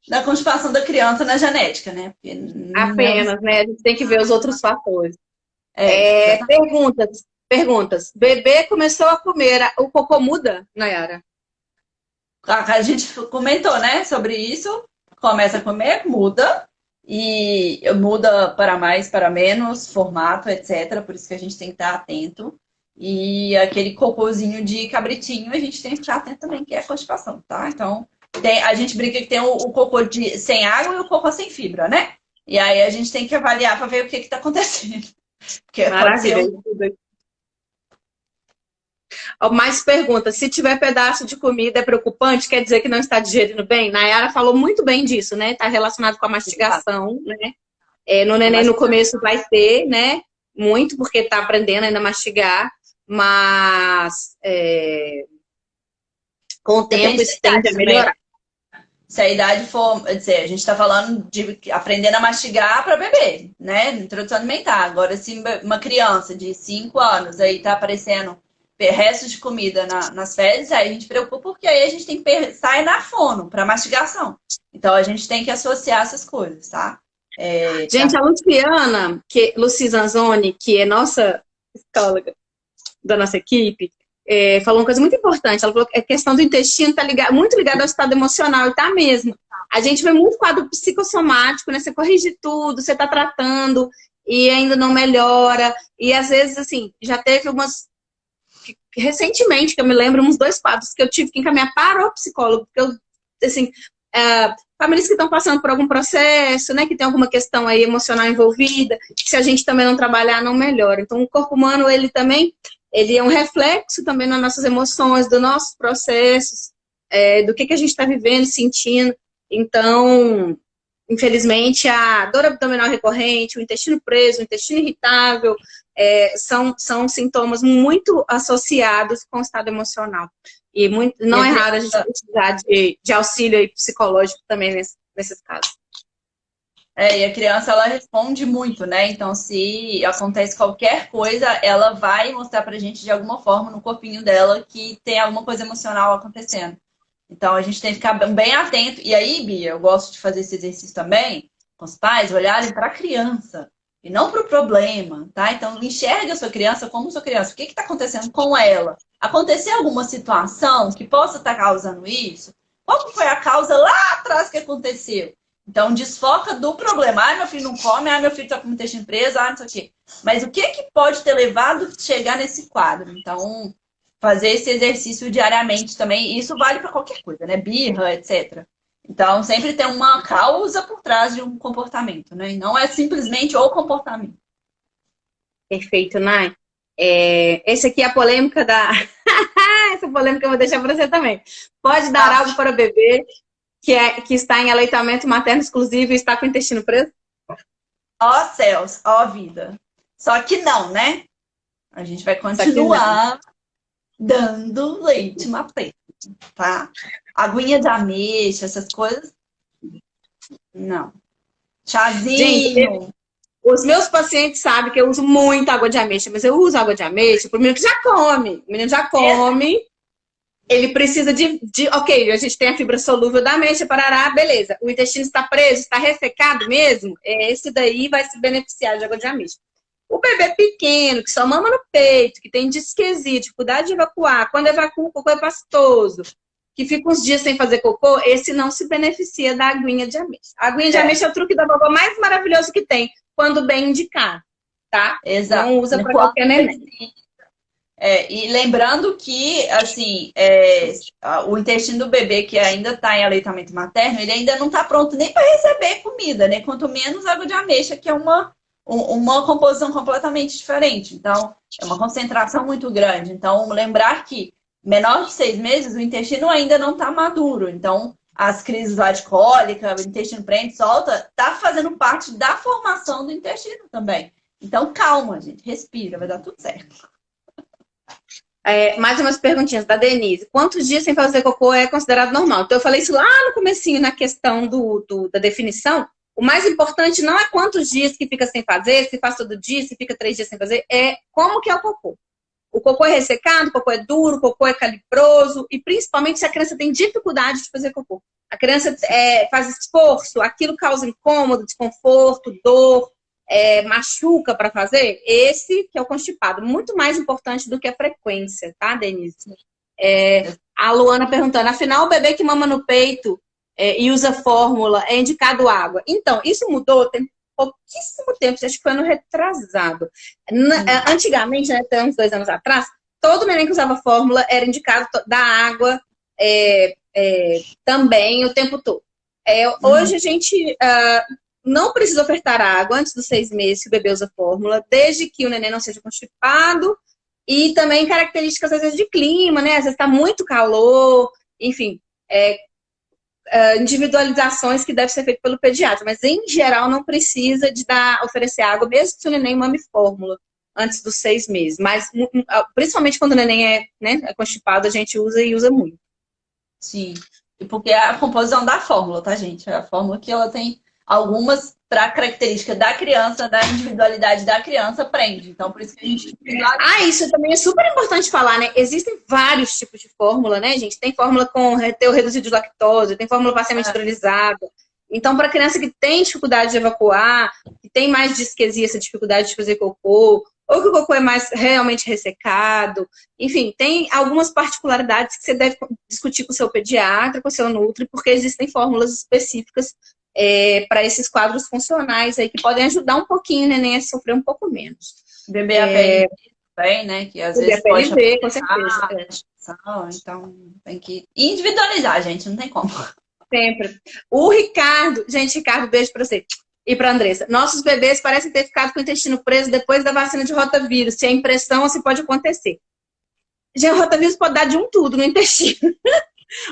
da constipação da criança na genética, né? Porque não Apenas, né? A gente tem que ver os outros fatores. exatamente. Perguntas. Bebê começou a comer, o cocô muda, Nayara? A gente comentou, né, sobre isso. Começa a comer, muda. E muda para mais, para menos, formato, etc. Por isso que a gente tem que estar atento. E aquele cocôzinho de cabritinho, a gente tem que ficar atento também, que é a constipação, tá? Então, a gente brinca que tem o cocô sem água e o cocô sem fibra, né? E aí a gente tem que avaliar para ver o que está acontecendo. Porque pode ser Maravilha. Mais perguntas. Se tiver pedaço de comida é preocupante, quer dizer que não está digerindo bem? Nayara falou muito bem disso, né? Está relacionado com a mastigação, né? No neném no começo vai ter, né? Muito, porque está aprendendo ainda a mastigar, mas com o tempo depende da isso tende idade a também. melhorar. Se a idade for, quer dizer, a gente está falando de aprendendo a mastigar para bebê, né? Introdução alimentar. Agora, se uma criança de 5 anos aí tá aparecendo restos de comida nas fezes, aí a gente preocupa porque aí a gente tem que pensar na fono, para mastigação. Então a gente tem que associar essas coisas, tá? Gente, a Luciana, Luci Zanzoni, que é nossa psicóloga da nossa equipe, falou uma coisa muito importante. Ela falou que a questão do intestino está muito ligada ao estado emocional, e tá mesmo. A gente vê muito quadro psicossomático, né? Você corrige tudo, você está tratando e ainda não melhora. E às vezes, assim, já teve recentemente, que eu me lembro, uns 2 quadros que eu tive que encaminhar para o psicólogo, porque eu, assim, famílias que estão passando por algum processo, né, que tem alguma questão aí emocional envolvida, se a gente também não trabalhar, não melhora. Então, o corpo humano, ele é um reflexo também das nossas emoções, dos nossos processos, do que a gente está vivendo, sentindo. Então, infelizmente, a dor abdominal recorrente, o intestino preso, o intestino irritável, são sintomas muito associados com o estado emocional. E não é raro a gente precisar de auxílio psicológico também nesses casos. E a criança, ela responde muito, né? Então, se acontece qualquer coisa, ela vai mostrar pra gente de alguma forma no corpinho dela que tem alguma coisa emocional acontecendo. Então, a gente tem que ficar bem atento. E aí, Bia, eu gosto de fazer esse exercício também, com os pais, olharem para a criança e não para o problema, tá? Então, enxergue a sua criança como sua criança. O que está acontecendo com ela? Aconteceu alguma situação que possa estar causando isso? Qual que foi a causa lá atrás que aconteceu? Então, desfoca do problema. Ah, meu filho não come, meu filho está com o intestino preso, não sei o quê. Mas o que pode ter levado a chegar nesse quadro? Então, fazer esse exercício diariamente também, isso vale para qualquer coisa, né? Birra, etc. Então, sempre tem uma causa por trás de um comportamento, né? E não é simplesmente o comportamento. Perfeito, Nai. Esse aqui é a polêmica da... Essa polêmica eu vou deixar para você também. Pode dar algo para o bebê que está em aleitamento materno exclusivo e está com o intestino preso? Ó céus, ó vida. Só que não, né? A gente vai continuar dando leite materno, tá? Aguinha de ameixa, essas coisas, não. Chazinho. Gente, os meus pacientes sabem que eu uso muito água de ameixa, mas eu uso água de ameixa pro menino que já come. O menino já come, ele precisa ok, a gente tem a fibra solúvel da ameixa, parará, beleza. O intestino está preso, está ressecado mesmo, esse daí vai se beneficiar de água de ameixa. O bebê pequeno, que só mama no peito, que tem disquesia, dificuldade de evacuar, quando evacua o cocô é pastoso, que fica uns dias sem fazer cocô, esse não se beneficia da aguinha de ameixa. A aguinha de ameixa é o truque da vovó mais maravilhoso que tem, quando bem indicado, tá? Exato. Não usa para qualquer neném. E lembrando que, assim, o intestino do bebê que ainda está em aleitamento materno, ele ainda não está pronto nem para receber comida, né? Quanto menos água de ameixa, que é uma composição completamente diferente. Então, é uma concentração muito grande. Então, lembrar que menor de 6 meses, o intestino ainda não está maduro. Então, as crises lá de cólica, o intestino prende, solta, tá fazendo parte da formação do intestino também. Então, calma, gente, respira, vai dar tudo certo. Mais umas perguntinhas da Denise. Quantos dias sem fazer cocô é considerado normal? Então, eu falei isso lá no comecinho, na questão da definição. O mais importante não é quantos dias que fica sem fazer, se faz todo dia, se fica 3 dias sem fazer, é como que é o cocô. O cocô é ressecado, o cocô é duro, o cocô é calibroso, e principalmente se a criança tem dificuldade de fazer cocô. A criança faz esforço, aquilo causa incômodo, desconforto, dor, machuca para fazer, esse que é o constipado. Muito mais importante do que a frequência, tá, Denise? A Luana perguntando, afinal o bebê que mama no peito e usa fórmula é indicado água? Então, isso mudou tem pouquíssimo tempo, acho que foi ano retrasado. Antigamente, né, até uns 2 anos atrás, todo neném que usava fórmula era indicado da água também o tempo todo. Hoje a gente não precisa ofertar água antes dos 6 meses que o bebê usa fórmula, desde que o neném não seja constipado, e também características, às vezes, de clima, né? Às vezes está muito calor, enfim, individualizações que devem ser feitas pelo pediatra, mas em geral não precisa de oferecer água, mesmo se o neném mame fórmula antes dos 6 meses. Mas principalmente quando o neném é constipado, a gente usa e usa muito. Sim, e porque é a composição da fórmula, tá, gente? É a fórmula que ela tem algumas para a característica da criança, da individualidade da criança, prende. Então, por isso que a gente... isso também é super importante falar, né? Existem vários tipos de fórmula, né, gente? Tem fórmula com teor reduzido de lactose, tem fórmula parcialmente hidrolisada. Então, para criança que tem dificuldade de evacuar, que tem mais disquesia, essa dificuldade de fazer cocô, ou que o cocô é mais realmente ressecado, enfim, tem algumas particularidades que você deve discutir com o seu pediatra, com o seu nutri, porque existem fórmulas específicas para esses quadros funcionais aí que podem ajudar um pouquinho o neném a sofrer um pouco menos. Beber a PLV também, né? Que às vezes pode PLV, com certeza. Então tem que individualizar, gente, não tem como. Sempre. O Ricardo, gente, Ricardo, beijo pra você. E pra Andressa. Nossos bebês parecem ter ficado com o intestino preso depois da vacina de rotavírus. Se é impressão ou se pode acontecer. Já o rotavírus pode dar de um tudo no intestino.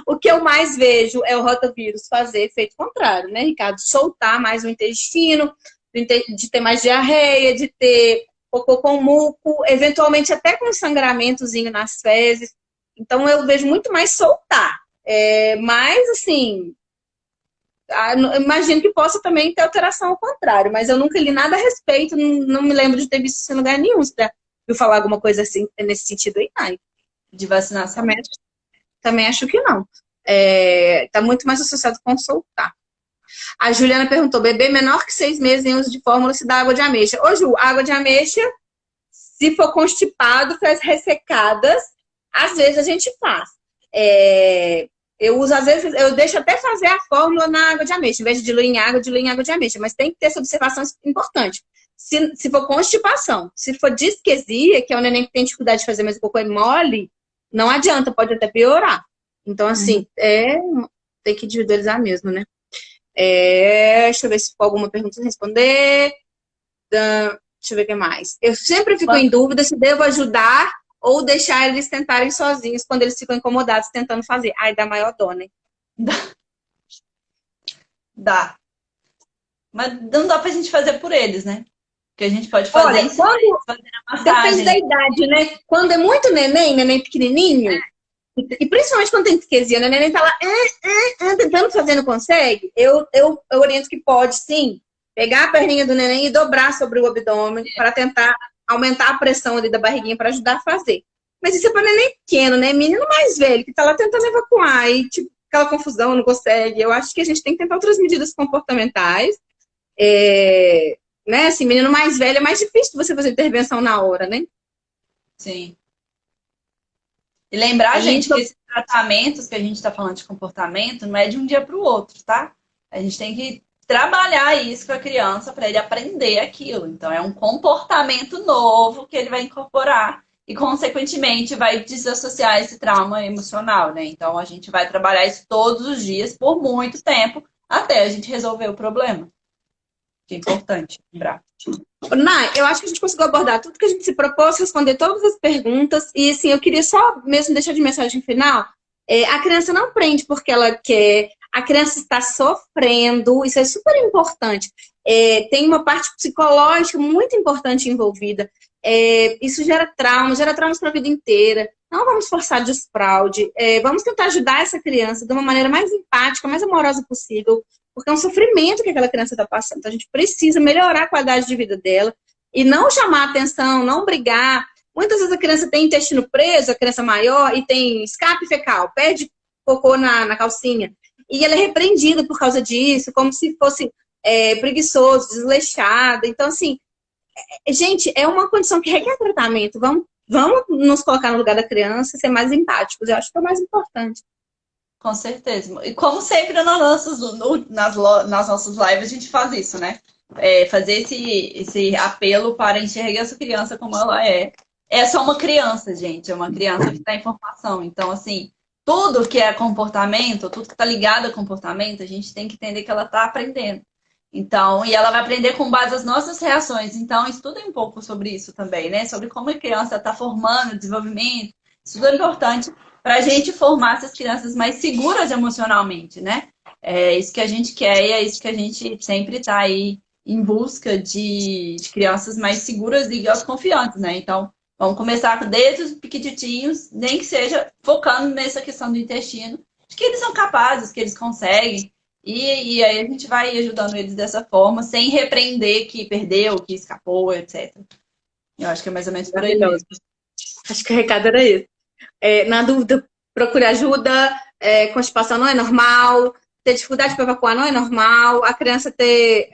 O que eu mais vejo é o rotavírus fazer efeito contrário, né, Ricardo? Soltar mais o intestino, de ter mais diarreia, de ter cocô com muco, eventualmente até com sangramentozinho nas fezes. Então eu vejo muito mais soltar. Mas, assim, imagino que possa também ter alteração ao contrário, mas eu nunca li nada a respeito, não me lembro de ter visto isso em lugar nenhum. Você viu falar alguma coisa assim, nesse sentido aí? Ai, de vacinação? Também acho que não. Tá muito mais associado com soltar. A Juliana perguntou, bebê menor que 6 meses em uso de fórmula se dá água de ameixa. Ô, Ju, água de ameixa, se for constipado, faz ressecadas, às vezes a gente faz. Eu uso, às vezes, eu deixo até fazer a fórmula na água de ameixa. Em vez de diluir em água de ameixa. Mas tem que ter essa observação importante. Se for constipação, se for disquesia, que é o neném que tem dificuldade de fazer, mas o cocô é mole, não adianta, pode até piorar. Então, assim, tem que individualizar mesmo, né? Deixa eu ver se ficou alguma pergunta a responder. Deixa eu ver o que mais. Eu sempre fico em dúvida se devo ajudar ou deixar eles tentarem sozinhos quando eles ficam incomodados tentando fazer. Ai, dá maior dó, né? Dá. Mas não dá pra gente fazer por eles, né? Que a gente pode fazer isso. Depende da idade, né? Quando é muito neném pequenininho, e principalmente quando tem disquesia, né? O neném tá lá tentando fazer, não consegue. Eu oriento que pode, sim, pegar a perninha do neném e dobrar sobre o abdômen para tentar aumentar a pressão ali da barriguinha para ajudar a fazer. Mas isso é para neném pequeno, né? Menino mais velho, que tá lá tentando evacuar e, tipo, aquela confusão, não consegue. Eu acho que a gente tem que tentar outras medidas comportamentais. Né? Assim, menino mais velho é mais difícil você fazer intervenção na hora, né? Sim. E lembrar, gente, que esses tratamentos que a gente está falando de comportamento não é de um dia para o outro, tá? A gente tem que trabalhar isso com a criança para ele aprender aquilo. Então, é um comportamento novo que ele vai incorporar e, consequentemente, vai desassociar esse trauma emocional, né? Então, a gente vai trabalhar isso todos os dias, por muito tempo, até a gente resolver o problema. Que é importante lembrar. Nai, eu acho que a gente conseguiu abordar tudo que a gente se propôs, responder todas as perguntas. E, assim, eu queria só mesmo deixar de mensagem final. A criança não aprende porque ela quer. a criança está sofrendo, isso é super importante. Tem uma parte psicológica muito importante envolvida. Isso gera traumas para a vida inteira. Não vamos forçar desfraude. Vamos tentar ajudar essa criança de uma maneira mais empática, mais amorosa possível, porque é um sofrimento que aquela criança está passando. Então, a gente precisa melhorar a qualidade de vida dela e não chamar atenção, não brigar. Muitas vezes a criança tem intestino preso, a criança maior, e tem escape fecal, perde cocô na calcinha. E ela é repreendida por causa disso, como se fosse preguiçoso, desleixado. Então, assim, gente, é uma condição que requer tratamento. Vamos nos colocar no lugar da criança e ser mais empáticos. Eu acho que é o mais importante. Com certeza. E como sempre nas nossas lives a gente faz isso, né? Fazer esse apelo para enxergar essa criança como ela é. É só uma criança, gente. É uma criança que está em formação. Então, assim, tudo que é comportamento, tudo que está ligado a comportamento, a gente tem que entender que ela está aprendendo. Então, e ela vai aprender com base nas nossas reações. Então, estuda um pouco sobre isso também, né? Sobre como a criança está formando, desenvolvimento. Isso é importante para a gente formar essas crianças mais seguras emocionalmente, né? É isso que a gente quer e é isso que a gente sempre está aí em busca de crianças mais seguras e autoconfiantes, né? Então, vamos começar desde os pequititinhos, nem que seja focando nessa questão do intestino, de que eles são capazes, que eles conseguem. E aí a gente vai ajudando eles dessa forma, sem repreender que perdeu, que escapou, etc. Eu acho que é mais ou menos por aí mesmo. Acho que o recado era esse. Na dúvida, procure ajuda. Constipação não é normal. Ter dificuldade para evacuar não é normal. A criança ter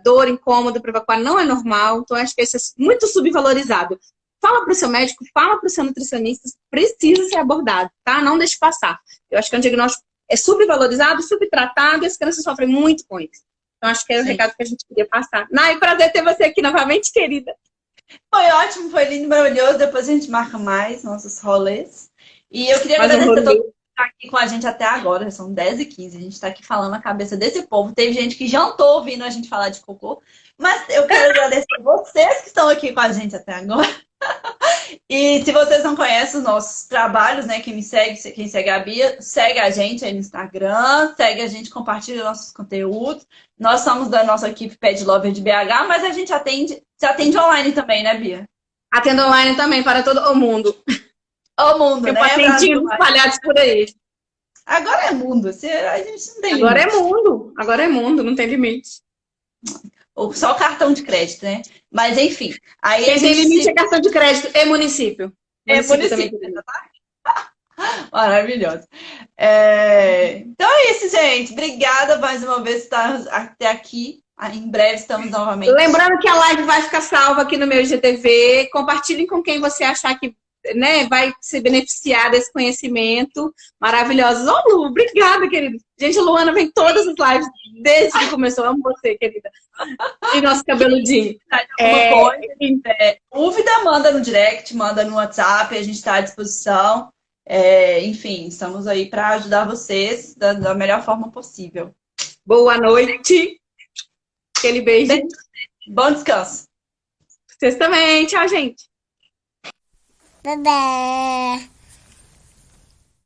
dor, incômodo para evacuar não é normal. Então, acho que isso é muito subvalorizado. Fala para o seu médico, fala para o seu nutricionista. Precisa ser abordado, tá? Não deixe passar. Eu acho que é um diagnóstico subvalorizado, subtratado, e as crianças sofrem muito com isso. Então, acho que é o recado que a gente queria passar. Nai, prazer ter você aqui novamente, querida. Foi ótimo, foi lindo, maravilhoso. Depois a gente marca mais nossos rolês. E eu queria agradecer a todo mundo que está aqui com a gente até agora. São 10h15. A gente está aqui falando a cabeça desse povo. Teve gente que jantou ouvindo a gente falar de cocô. Mas eu quero agradecer a vocês que estão aqui com a gente até agora. E se vocês não conhecem os nossos trabalhos, né? Quem segue a Bia, segue a gente aí no Instagram, segue a gente, compartilha nossos conteúdos. Nós somos da nossa equipe Pet Lover de BH, mas a gente atende online também, né, Bia? Atendo online também para todo o mundo. O mundo, tem né? patentinhos espalhados por aí. Agora é mundo, a gente não tem Agora limite. Agora é mundo, não tem limite. Ou só cartão de crédito, né? Mas enfim. Aí quem tem limite é cartão de crédito e município. Município. Maravilhoso. Então é isso, gente. Obrigada mais uma vez por estar até aqui. Em breve estamos novamente. Lembrando que a live vai ficar salva aqui no meu IGTV. Compartilhem com quem você achar que vai se beneficiar desse conhecimento maravilhoso. Ô, Lu, obrigada, querida. Gente, a Luana vem todas as lives desde que começou. Amo você, querida. E nosso cabeludinho. Dúvida, manda no direct, manda no WhatsApp, a gente está à disposição. Enfim, estamos aí para ajudar vocês da melhor forma possível. Boa noite. Aquele beijo. Bom descanso. Vocês também. Tchau, gente. Bebê.